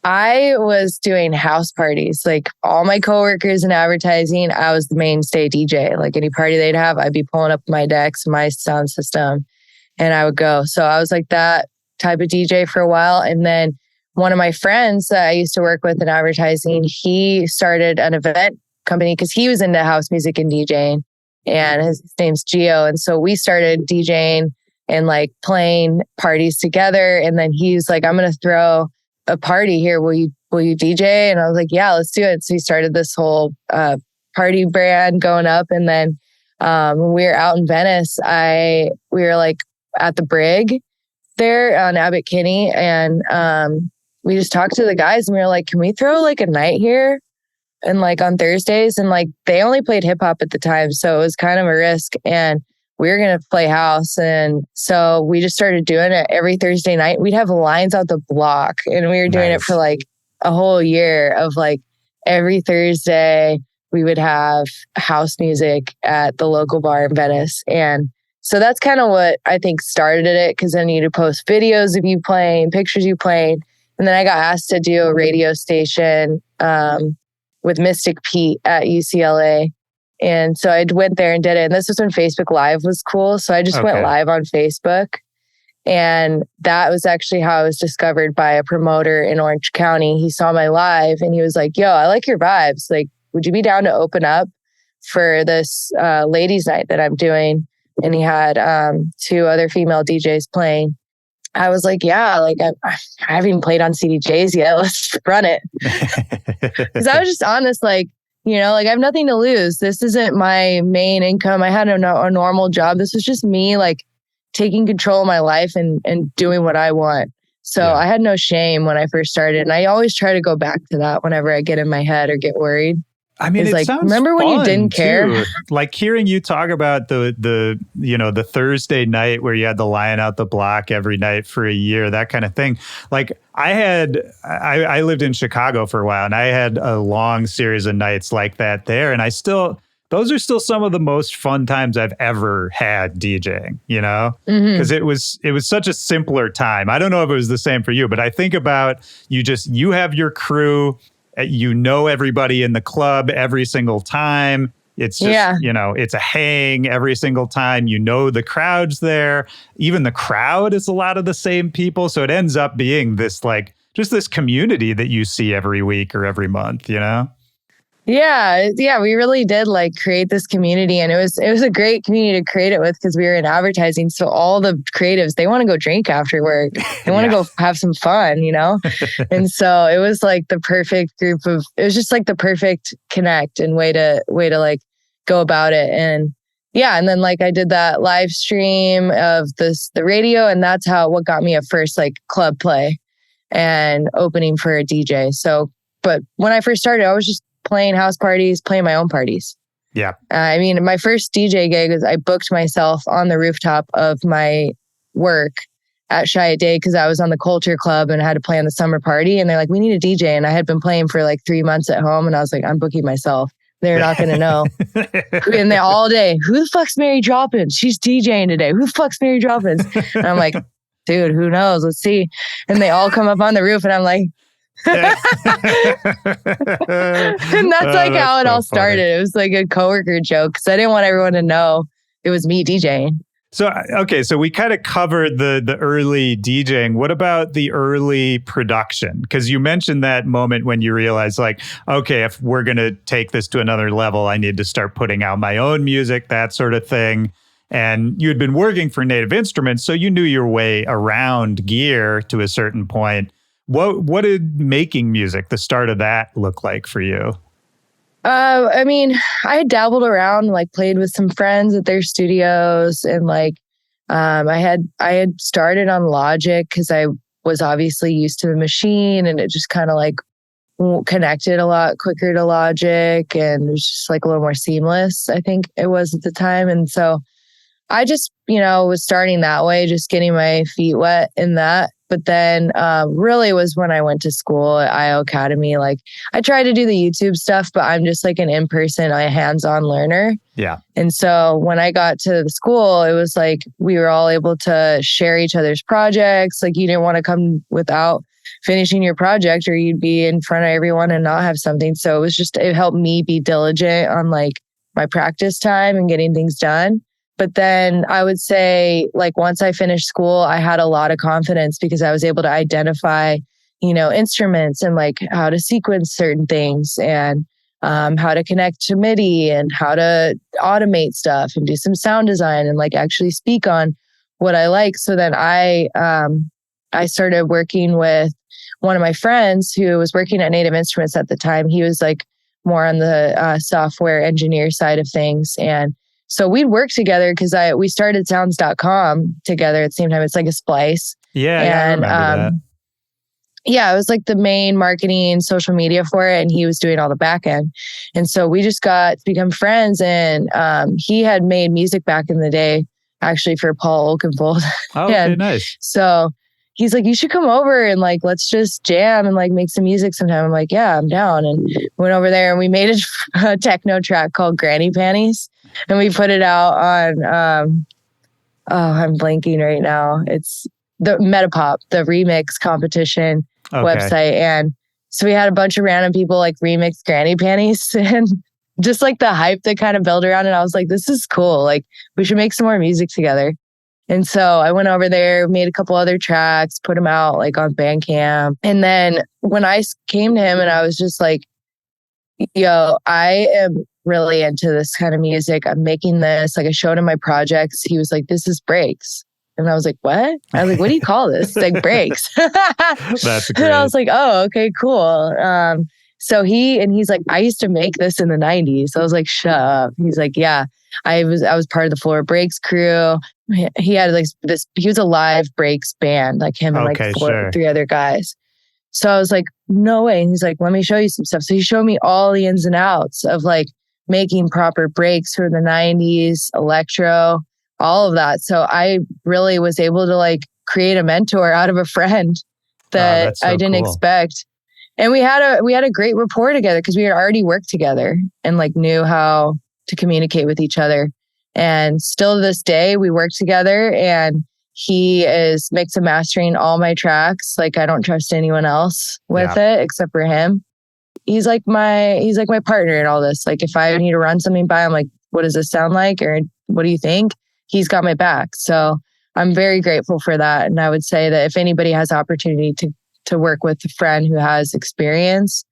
I was doing house parties. Like all my coworkers in advertising, I was the mainstay DJ. Like any party they'd have, I'd be pulling up my decks, my sound system, and I would go. So I was like that type of DJ for a while. And then one of my friends that I used to work with in advertising, he started an event company because he was into house music and DJing, and his name's Gio. And so we started DJing and like playing parties together. And then he's like, I'm going to throw a party here. Will you DJ? And I was like, yeah, let's do it. So he started this whole party brand going up. And then when we were out in Venice, we were like at the Brig there on Abbot Kinney. And we just talked to the guys and we were like, can we throw like a night here? And like on Thursdays, and like they only played hip hop at the time. So it was kind of a risk. And we were going to play house. And so we just started doing it every Thursday night. We'd have lines out the block, and we were doing it for like a whole year of like every Thursday we would have house music at the local bar in Venice. And so that's kind of what I think started it, because then you'd post videos of you playing, pictures you playing. And then I got asked to do a radio station with Mystic Pete at UCLA. And so I went there and did it. And this was when Facebook Live was cool. So I just went live on Facebook. And that was actually how I was discovered by a promoter in Orange County. He saw my live and he was like, yo, I like your vibes. Like, would you be down to open up for this ladies' night that I'm doing? And he had 2 other female DJs playing. I was like, yeah, like I haven't even played on CDJs yet. Let's run it. Because I was just honest, like, you know, like I have nothing to lose. This isn't my main income. I had a normal job. This was just me like taking control of my life and doing what I want. So I had no shame when I first started. And I always try to go back to that whenever I get in my head or get worried. I mean, it like, sounds remember when you didn't care? Like hearing you talk about the Thursday night where you had to line out the block every night for a year, that kind of thing. Like I lived in Chicago for a while and I had a long series of nights like that there. And those are still some of the most fun times I've ever had DJing, you know, because it was such a simpler time. I don't know if it was the same for you, but I think about you have your crew. You know everybody in the club every single time. It's just, it's a hang every single time. You know the crowd's there. Even the crowd is a lot of the same people. So it ends up being this like just this community that you see every week or every month, you know? Yeah, we really did like create this community, and it was a great community to create it with because we were in advertising. So all the creatives, they want to go drink after work. They want to go have some fun, you know? And so it was like the perfect it was just like the perfect connect and way to like go about it. And and then like I did that live stream of the radio, and that's what got me a first like club play and opening for a DJ. So, but when I first started, I was just playing house parties, playing my own parties. Yeah. I mean, my first DJ gig was I booked myself on the rooftop of my work at Shy Day because I was on the Culture Club and I had to play on the summer party. And they're like, we need a DJ. And I had been playing for like 3 months at home. And I was like, I'm booking myself. They're not going to know. And they all day, who the fuck's Mary Droppinz? She's DJing today. Who the fuck's Mary Droppinz? And I'm like, dude, who knows? Let's see. And they all come up on the roof and I'm like, and that's like how it all started. It was like a coworker joke because I didn't want everyone to know it was me DJing. So, okay, so we kind of covered the early DJing. What about the early production? Because you mentioned that moment when you realized like, okay, if we're going to take this to another level, I need to start putting out my own music, that sort of thing. And you had been working for Native Instruments, so you knew your way around gear to a certain point. What did making music, the start of that, look like for you? I mean, I had dabbled around, like played with some friends at their studios, and like I had started on Logic because I was obviously used to the machine, and it just kind of like connected a lot quicker to Logic, and it was just like a little more seamless, I think it was at the time. And so I just, was starting that way, just getting my feet wet in that. But then really was when I went to school at IO Academy. Like I tried to do the YouTube stuff, but I'm just like an in-person, hands-on learner. Yeah. And so when I got to the school, it was like we were all able to share each other's projects. Like you didn't want to come without finishing your project or you'd be in front of everyone and not have something. So it helped me be diligent on like my practice time and getting things done. But then I would say, like, once I finished school, I had a lot of confidence because I was able to identify, instruments and like how to sequence certain things and how to connect to MIDI and how to automate stuff and do some sound design and like actually speak on what I like. So then I started working with one of my friends who was working at Native Instruments at the time. He was like more on the software engineer side of things. And so we'd work together because we started sounds.com together at the same time. It's like a splice. Yeah, I remember that. Yeah, it was like the main marketing social media for it. And he was doing all the back end. And so we just got to become friends. And he had made music back in the day, actually for Paul Oakenfold. Oh, okay, nice. So he's like, you should come over and like, let's just jam and like make some music sometime. I'm like, yeah, I'm down. And went over there and we made a techno track called Granny Panties. And we put it out on, I'm blanking right now. It's the Metapop, the remix competition website. And so we had a bunch of random people like remix Granny Panties. And just like the hype that kind of built around it. I was like, this is cool. Like we should make some more music together. And so I went over there, made a couple other tracks, put them out like on Bandcamp. And then when I came to him and I was just like, yo, I am really into this kind of music. I'm making this. Like I showed him my projects. He was like, this is breaks. And I was like, what? I was like, what do you call this? Like breaks. That's great. And I was like, oh, okay, cool. So he's like, I used to make this in the 90s. I was like, shut up. He's like, yeah, I was part of the Floor Breaks crew. He had like he was a live breaks band, like him and like three other guys. So I was like, no way. And he's like, let me show you some stuff. So he showed me all the ins and outs of like making proper breaks for the 90s, electro, all of that. So I really was able to like create a mentor out of a friend that I didn't expect. And we had a great rapport together because we had already worked together and like knew how to communicate with each other. And still to this day, we work together and he is mix and mastering all my tracks. Like I don't trust anyone else with it except for him. He's like my partner in all this. Like if I need to run something by him, like, what does this sound like? Or what do you think? He's got my back. So I'm very grateful for that. And I would say that if anybody has the opportunity to work with a friend who has experience,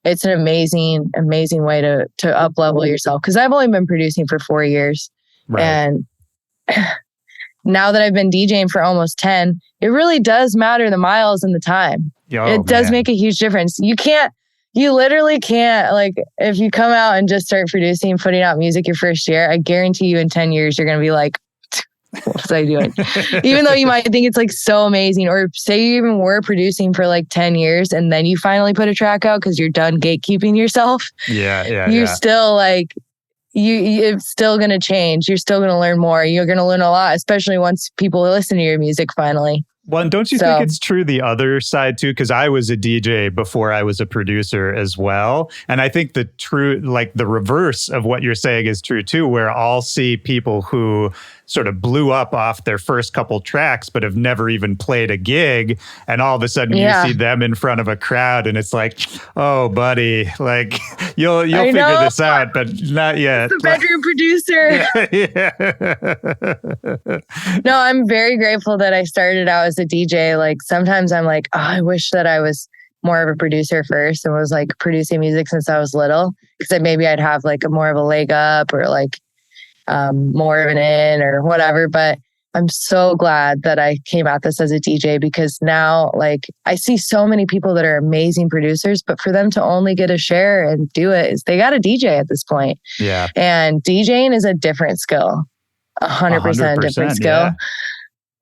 it's an amazing, amazing way to up level yourself. Cause I've only been producing for 4 years. Right. And now that I've been DJing for almost 10, it really does matter the miles and the time. It does make a huge difference. You literally can't, like, if you come out and just start producing, putting out music your first year, I guarantee you in 10 years, you're going to be like, what was I doing? Even though you might think it's like so amazing, or say you even were producing for like 10 years and then you finally put a track out because you're done gatekeeping yourself. You're still like, it's still going to change. You're still going to learn more. You're going to learn a lot, especially once people listen to your music finally. Well, and don't you think it's true the other side too? Because I was a DJ before I was a producer as well. And I think the reverse of what you're saying is true too, where I'll see people who sort of blew up off their first couple tracks, but have never even played a gig. And all of a sudden you see them in front of a crowd and it's like, oh, buddy, like you'll figure this out, but not yet. The bedroom producer. No, I'm very grateful that I started out as a DJ. Like sometimes I'm like, oh, I wish that I was more of a producer first and was like producing music since I was little, because maybe I'd have like more of a leg up or like more of an in or whatever. But I'm so glad that I came at this as a DJ, because now like I see so many people that are amazing producers, but for them to only get a share and do it is they got a DJ at this point. Yeah. And DJing is a different skill, 100% different skill. Yeah.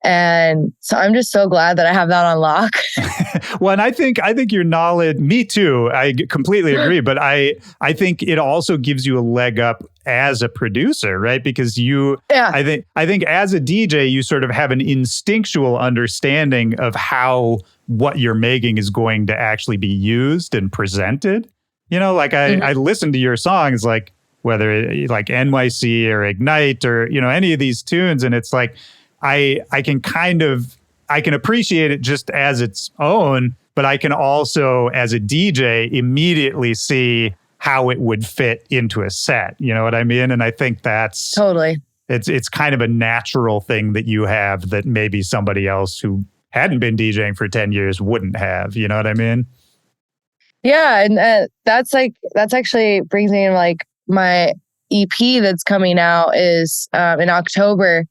And so I'm just so glad that I have that on lock. Well, and I think your knowledge, me too, I completely agree. But I think it also gives you a leg up as a producer, right? Because I think as a DJ, you sort of have an instinctual understanding of how what you're making is going to actually be used and presented. You know, like I listen to your songs, like whether it, like NYC or Ignite or, you know, any of these tunes, and it's like, I can appreciate it just as its own, but I can also, as a DJ, immediately see how it would fit into a set. You know what I mean? And I think that's totally, it's kind of a natural thing that you have that maybe somebody else who hadn't been DJing for 10 years wouldn't have. You know what I mean? Yeah. And that's actually brings me in like my EP that's coming out is in October.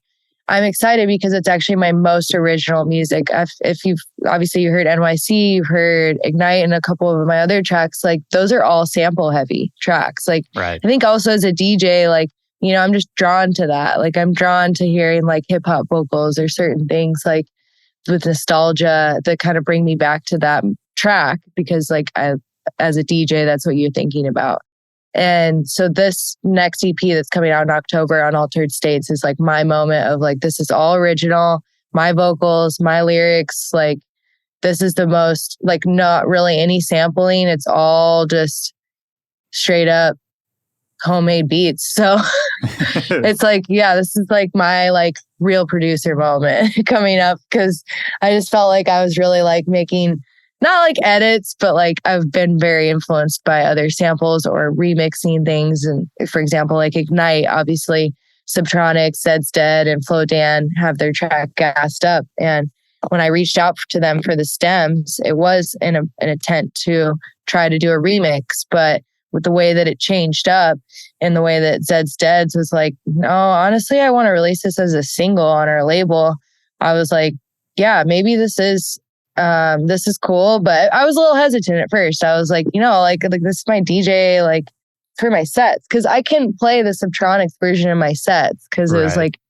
I'm excited because it's actually my most original music. If you heard NYC, you've heard Ignite and a couple of my other tracks, like those are all sample heavy tracks. Like, right. I think also as a DJ, like, you know, I'm just drawn to that. Like I'm drawn to hearing like hip hop vocals or certain things like with nostalgia that kind of bring me back to that track, because like as a DJ, that's what you're thinking about. And so this next EP that's coming out in October on Altered States is like my moment of like, this is all original, my vocals, my lyrics. Like this is the most, like not really any sampling. It's all just straight up homemade beats. So it's like, yeah, this is like my like real producer moment coming up, because I just felt like I was really like making not like edits, but like I've been very influenced by other samples or remixing things. And for example, like Ignite, obviously Subtronics, Zeds Dead, and Flo Dan have their track Gassed Up. And when I reached out to them for the stems, it was an attempt to try to do a remix, but with the way that it changed up and the way that Zeds Dead was like, no, honestly, I want to release this as a single on our label. I was like, yeah, maybe this is cool. But I was a little hesitant at first. I was like, like this is my DJ, like for my sets. Cause I can play the Subtronics version of my sets because it was like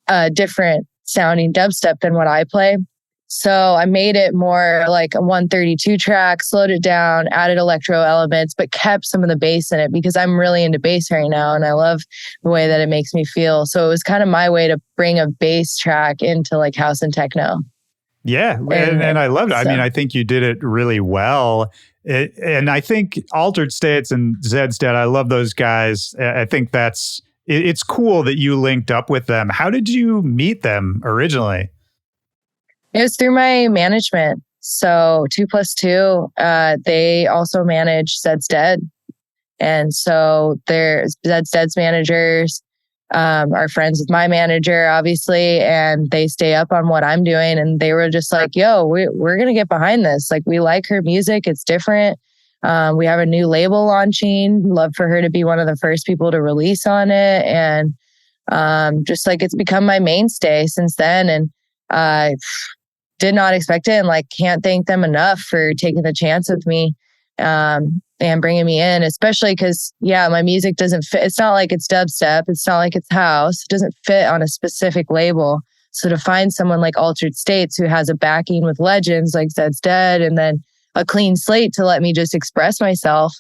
a different sounding dubstep than what I play. So I made it more like a 132 track, slowed it down, added electro elements, but kept some of the bass in it because I'm really into bass right now and I love the way that it makes me feel. So it was kind of my way to bring a bass track into like house and techno. Yeah, and I loved it. I mean, I think you did it really well. And I think Altered States and Zeds Dead, I love those guys. I think it's cool that you linked up with them. How did you meet them originally? It was through my management. So 2+2, they also manage Zeds Dead. And so there's Zeds Dead's managers are friends with my manager, obviously, and they stay up on what I'm doing. And they were just like, yo, we're going to get behind this. Like, we like her music. It's different. We have a new label launching. Love for her to be one of the first people to release on it. And just like it's become my mainstay since then. And I did not expect it and like can't thank them enough for taking the chance with me and bringing me in, especially because, my music doesn't fit. It's not like it's dubstep. It's not like it's house. It doesn't fit on a specific label. So to find someone like Altered States who has a backing with legends like Zeds Dead and then a clean slate to let me just express myself.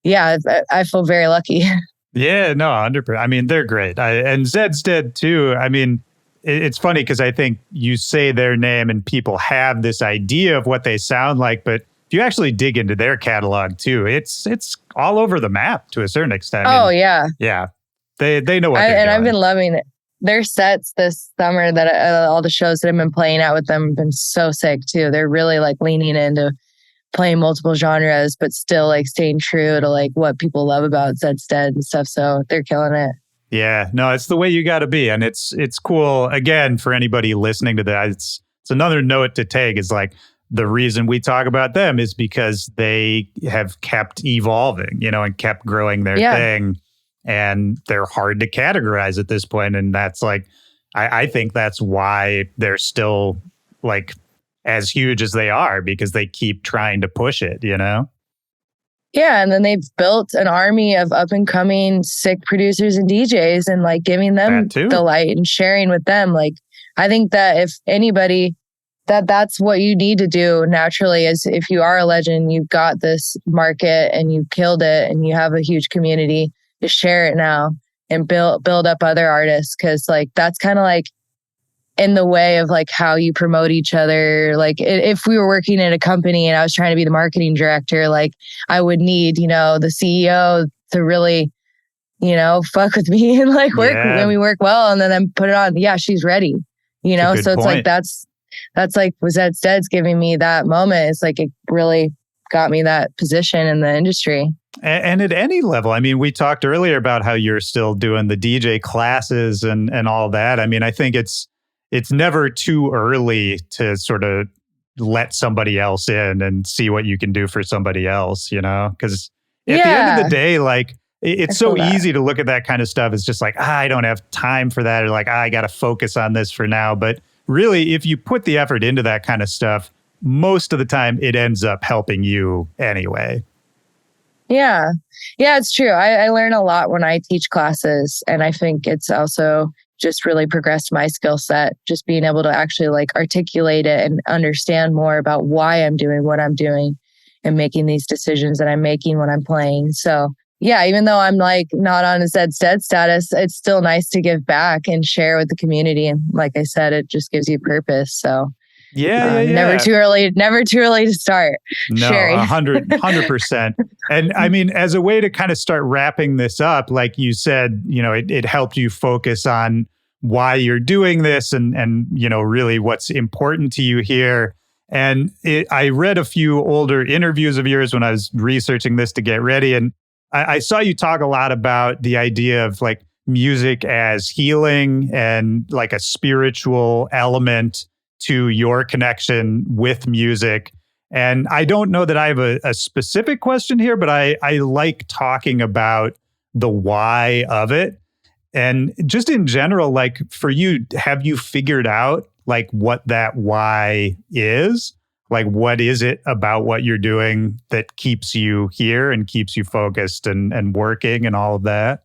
Yeah, I feel very lucky. Yeah, no, 100%. I mean, they're great. And Zeds Dead too. I mean, it's funny because I think you say their name and people have this idea of what they sound like, but if you actually dig into their catalog too, it's all over the map to a certain extent. I mean, yeah. They know what they're doing. And I've been loving it. Their sets this summer that all the shows that I've been playing out with them have been so sick too. They're really like leaning into playing multiple genres, but still like staying true to like what people love about Zeds Dead and stuff. So they're killing it. Yeah, no, it's the way you got to be. And it's cool. Again, for anybody listening to that, it's another note to take is like the reason we talk about them is because they have kept evolving, and kept growing their thing. And they're hard to categorize at this point. And that's like, I think that's why they're still like as huge as they are because they keep trying to push it, Yeah, and then they've built an army of up and coming sick producers and DJs and like giving them the light and sharing with them. Like, I think that if anybody, that's what you need to do naturally is if you are a legend, you've got this market and you killed it and you have a huge community to share it now and build up other artists. Cause like, that's kind of like in the way of like how you promote each other. Like if we were working in a company and I was trying to be the marketing director, like I would need, the CEO to really, fuck with me and like work when we work well and then put it on. Yeah, she's ready, so it's point. Like, that's like Zeds Dead's giving me that moment. It's like, it really got me that position in the industry. And at any level, I mean, we talked earlier about how you're still doing the DJ classes and all that. I mean, I think it's never too early to sort of let somebody else in and see what you can do for somebody else, because at the end of the day, like it's so easy to look at that kind of stuff. It's just like, I don't have time for that. Or like, I got to focus on this for now. But really, if you put the effort into that kind of stuff, most of the time it ends up helping you anyway. Yeah, it's true. I learn a lot when I teach classes. And I think it's also just really progressed my skill set, just being able to actually like articulate it and understand more about why I'm doing what I'm doing and making these decisions that I'm making when I'm playing. So yeah, even though I'm like not on a Zeds Dead status, it's still nice to give back and share with the community. And like I said, it just gives you purpose. So never too early to start sharing. 100%. And I mean, as a way to kind of start wrapping this up, like you said, it helped you focus on why you're doing this and really what's important to you here. And I read a few older interviews of yours when I was researching this to get ready. And I saw you talk a lot about the idea of like music as healing and like a spiritual element to your connection with music. And I don't know that I have a specific question here, but I like talking about the why of it. And just in general, like for you, have you figured out like what that why is? Like, what is it about what you're doing that keeps you here and keeps you focused and working and all of that?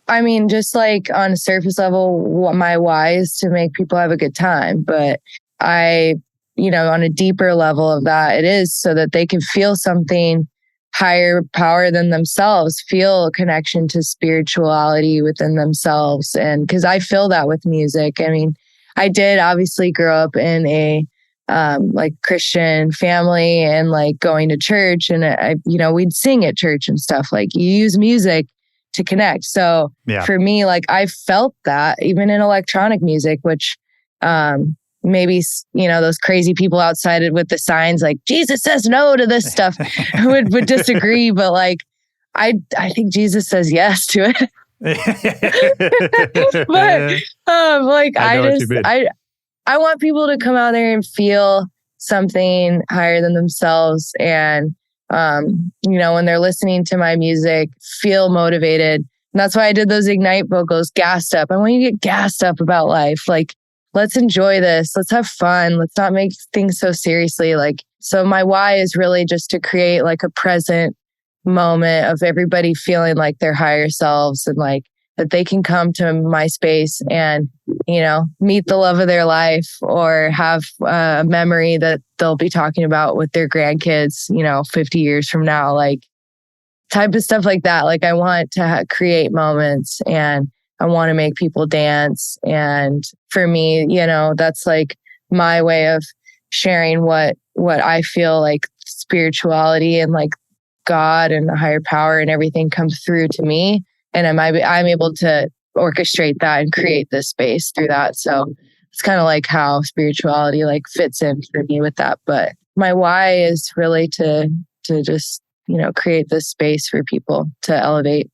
I mean, just like on a surface level, what my why is to make people have a good time. But on a deeper level of that, it is so that they can feel something higher power than themselves, feel a connection to spirituality within themselves. And because I feel that with music. I mean, I did obviously grow up in a like Christian family and like going to church, and we'd sing at church and stuff. Like you use music to connect. So for me, like I felt that even in electronic music, which maybe, those crazy people outside with the signs like Jesus says no to this stuff would disagree. But like, I think Jesus says yes to it. But like, I want people to come out there and feel something higher than themselves. And, when they're listening to my music, feel motivated. And that's why I did those Ignite vocals, gassed up. I want you to get gassed up about life. Like, let's enjoy this. Let's have fun. Let's not make things so seriously. Like, so my why is really just to create like a present moment of everybody feeling like their higher selves and like that they can come to my space and, meet the love of their life or have a memory that they'll be talking about with their grandkids, 50 years from now, like type of stuff like that. Like I want to create moments and I want to make people dance. And for me, that's like my way of sharing what I feel like spirituality and like God and the higher power and everything comes through to me. And I'm able to orchestrate that and create this space through that. So it's kind of like how spirituality like fits in for me with that. But my why is really to just, create this space for people to elevate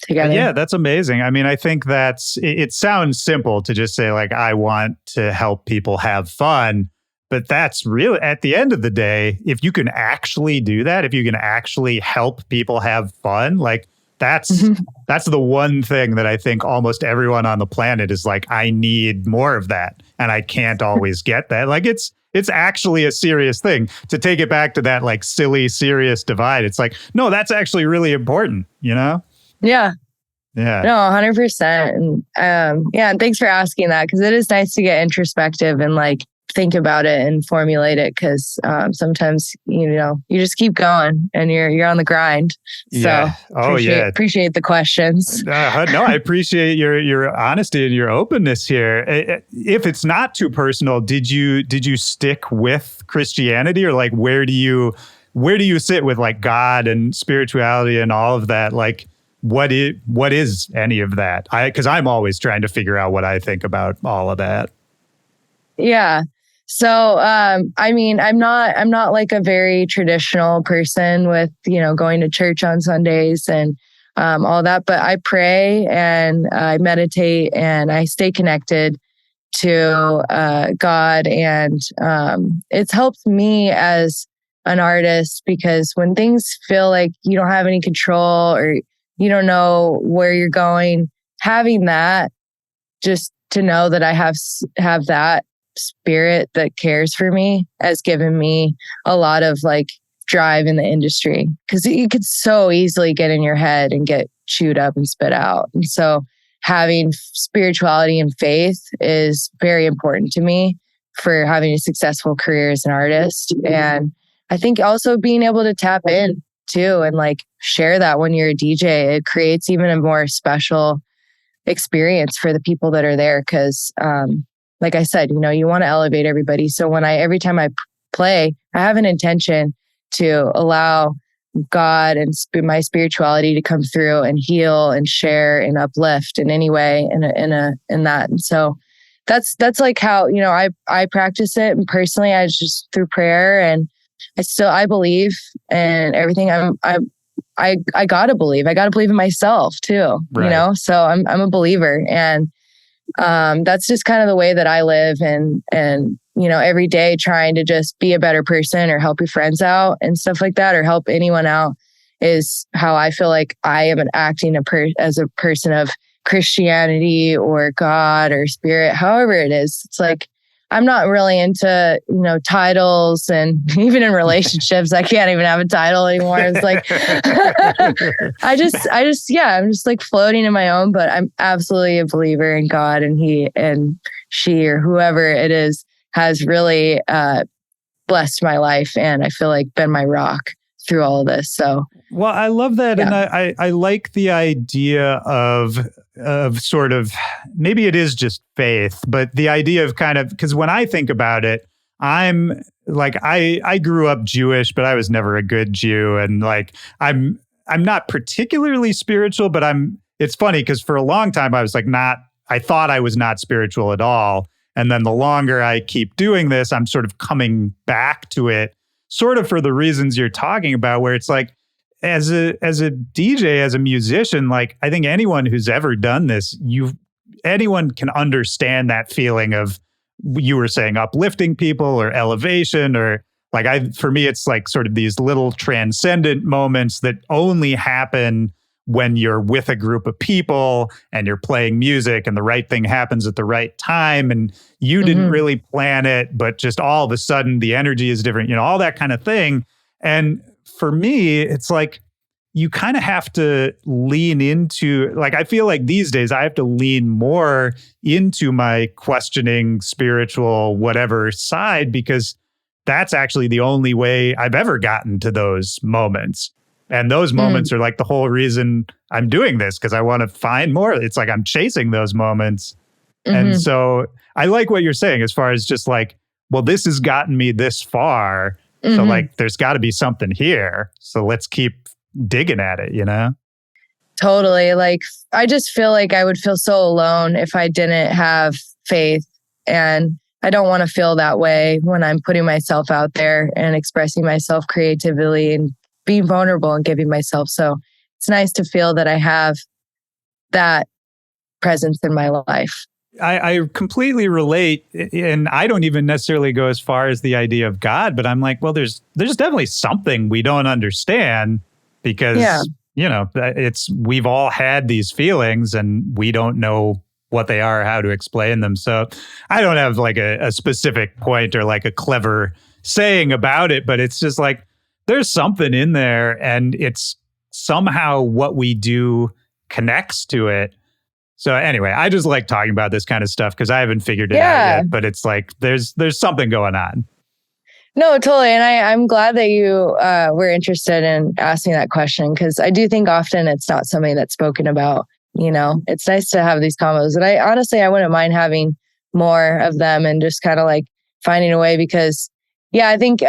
together. Yeah, that's amazing. I mean, I think it sounds simple to just say like, I want to help people have fun. But that's really, at the end of the day, if you can actually do that, if you can actually help people have fun, like that's the one thing that I think almost everyone on the planet is like, I need more of that. And I can't always get that. Like it's actually a serious thing. To take it back to that like silly, serious divide. It's like, no, that's actually really important, Yeah. Yeah. No, 100%. And and thanks for asking that, because it is nice to get introspective and like think about it and formulate it, because sometimes you just keep going and you're on the grind. So appreciate the questions. No, I appreciate your honesty and your openness here. If it's not too personal, did you stick with Christianity, or like where do you sit with like God and spirituality and all of that? Like what is any of that? Because I'm always trying to figure out what I think about all of that. Yeah. So, I mean, I'm not like a very traditional person with, going to church on Sundays and, all that, but I pray and I meditate and I stay connected to, God. And, it's helped me as an artist, because when things feel like you don't have any control or you don't know where you're going, having that, just to know that I have that spirit that cares for me has given me a lot of like drive in the industry, because you could so easily get in your head and get chewed up and spit out. And so having spirituality and faith is very important to me for having a successful career as an artist. And I think also being able to tap in too and like share that when you're a DJ, it creates even a more special experience for the people that are there. Because like I said, you want to elevate everybody. So every time I play, I have an intention to allow God and my spirituality to come through and heal and share and uplift in any way in that. And so that's like how, I practice it. And personally, I just through prayer, and I believe in everything. I gotta believe. I gotta believe in myself too, Right. So I'm a believer, and that's just kind of the way that I live, and every day trying to just be a better person or help your friends out and stuff like that, or help anyone out, is how I feel like I am acting as a person of Christianity or God or spirit, however it is. It's like, I'm not really into, titles, and even in relationships, I can't even have a title anymore. It's like, I'm just like floating in my own, but I'm absolutely a believer in God, and he and she or whoever it is has really blessed my life, and I feel like been my rock through all of this. So, well, I love that. yeah. And I like the idea of sort of, maybe it is just faith, but the idea of kind of, because when I think about it, I'm like, I grew up Jewish, but I was never a good Jew. And like, I'm not particularly spiritual, but it's funny because for a long time I was like I thought I was not spiritual at all. And then the longer I keep doing this, I'm sort of coming back to it, sort of for the reasons you're talking about, where it's like, as a DJ, as a musician, like I think anyone who's ever done this, anyone can understand that feeling of, you were saying, uplifting people or elevation, or like for me, it's like sort of these little transcendent moments that only happen when you're with a group of people and you're playing music and the right thing happens at the right time and you didn't really plan it, but just all of a sudden the energy is different, all that kind of thing. And for me, it's like, you kind of have to lean into, like, I feel like these days I have to lean more into my questioning spiritual whatever side, because that's actually the only way I've ever gotten to those moments. And those moments are like the whole reason I'm doing this, because I want to find more. It's like I'm chasing those moments. And so I like what you're saying as far as just like, well, this has gotten me this far. So like, there's got to be something here. So let's keep digging at it, Totally. Like, I just feel like I would feel so alone if I didn't have faith. And I don't want to feel that way when I'm putting myself out there and expressing myself creatively and being vulnerable and giving myself. So it's nice to feel that I have that presence in my life. I completely relate, and I don't even necessarily go as far as the idea of God, but I'm like, well, there's definitely something we don't understand, because we've all had these feelings and we don't know what they are, how to explain them. So I don't have like a specific point or like a clever saying about it, but it's just like, there's something in there, and it's somehow what we do connects to it. So anyway, I just like talking about this kind of stuff because I haven't figured it out yet, but it's like, there's something going on. No, totally. And I'm glad that you were interested in asking that question, because I do think often it's not something that's spoken about. It's nice to have these combos. And I honestly wouldn't mind having more of them and just kind of like finding a way, because I think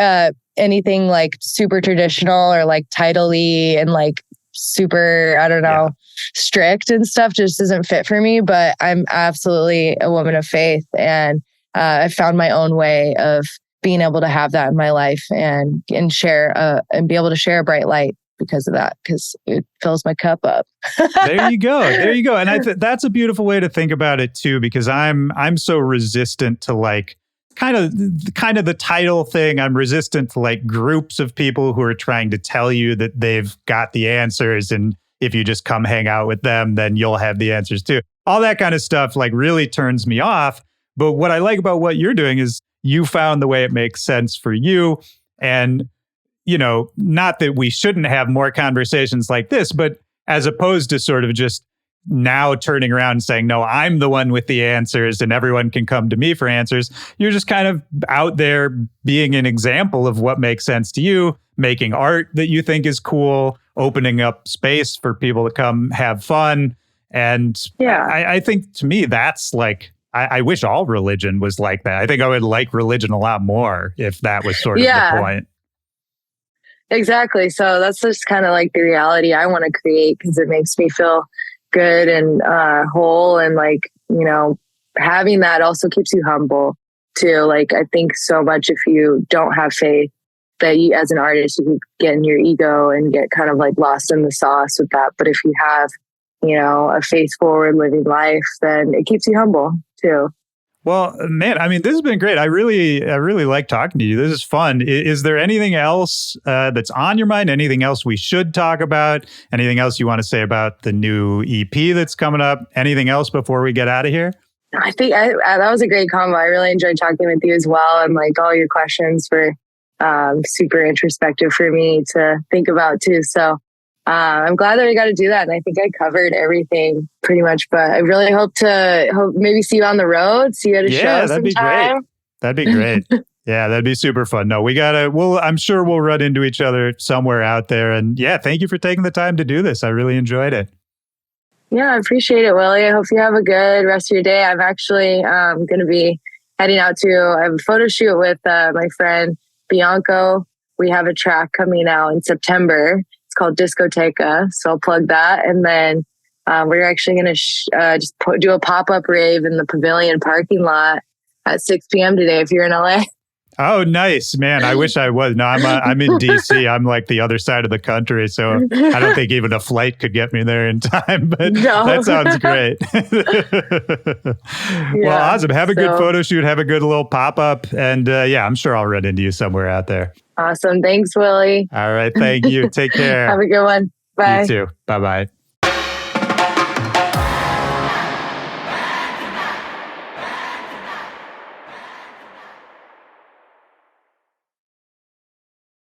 anything like super traditional or like title-y and like super, I don't know, strict and stuff just doesn't fit for me. But I'm absolutely a woman of faith, and I found my own way of being able to have that in my life and share and be able to share a bright light because of that, because it fills my cup up. There you go. And that's a beautiful way to think about it too, because I'm so resistant to like kind of the title thing. I'm resistant to like groups of people who are trying to tell you that they've got the answers, and if you just come hang out with them, then you'll have the answers too. All that kind of stuff like really turns me off. But what I like about what you're doing is you found the way it makes sense for you. And, not that we shouldn't have more conversations like this, but as opposed to sort of just now turning around and saying, no, I'm the one with the answers and everyone can come to me for answers. You're just kind of out there being an example of what makes sense to you, making art that you think is cool, opening up space for people to come have fun. And I think to me, that's like, I wish all religion was like that. I think I would like religion a lot more if that was sort of the point. Exactly. So that's just kind of like the reality I want to create, because it makes me feel good and whole and like, having that also keeps you humble too. Like, I think so much if you don't have faith, that you, as an artist, you can get in your ego and get kind of like lost in the sauce with that. But if you have, you know, a faith forward living life, then it keeps you humble too. Well, man, I mean, this has been great. I really like talking to you. This is fun. Is there anything else that's on your mind? Anything else we should talk about? Anything else you want to say about the new EP that's coming up? Anything else before we get out of here? I think that was a great combo. I really enjoyed talking with you as well. And like all your questions were super introspective for me to think about too. So I'm glad that we got to do that. And I think I covered everything pretty much, but I really hope maybe see you on the road, see you at a show that'd be sometime. great. That'd be great. Yeah, that'd be super fun. No, I'm sure we'll run into each other somewhere out there. And yeah, thank you for taking the time to do this. I really enjoyed it. Yeah, I appreciate it, Willie. I hope you have a good rest of your day. I'm actually going to be heading out I have a photo shoot with my friend Bianco. We have a track coming out in September. It's called Discoteca. So I'll plug that. And then we're actually going to do a pop-up rave in the Pavilion parking lot at 6 p.m. today if you're in LA. Oh, nice, man. I wish I was. No, I'm in DC. I'm like the other side of the country. So I don't think even a flight could get me there in time, but that sounds great. Well, awesome. Have a good photo shoot. Have a good little pop-up. And I'm sure I'll run into you somewhere out there. Awesome. Thanks, Willie. All right. Thank you. Take care. Have a good one. Bye. You too. Bye-bye.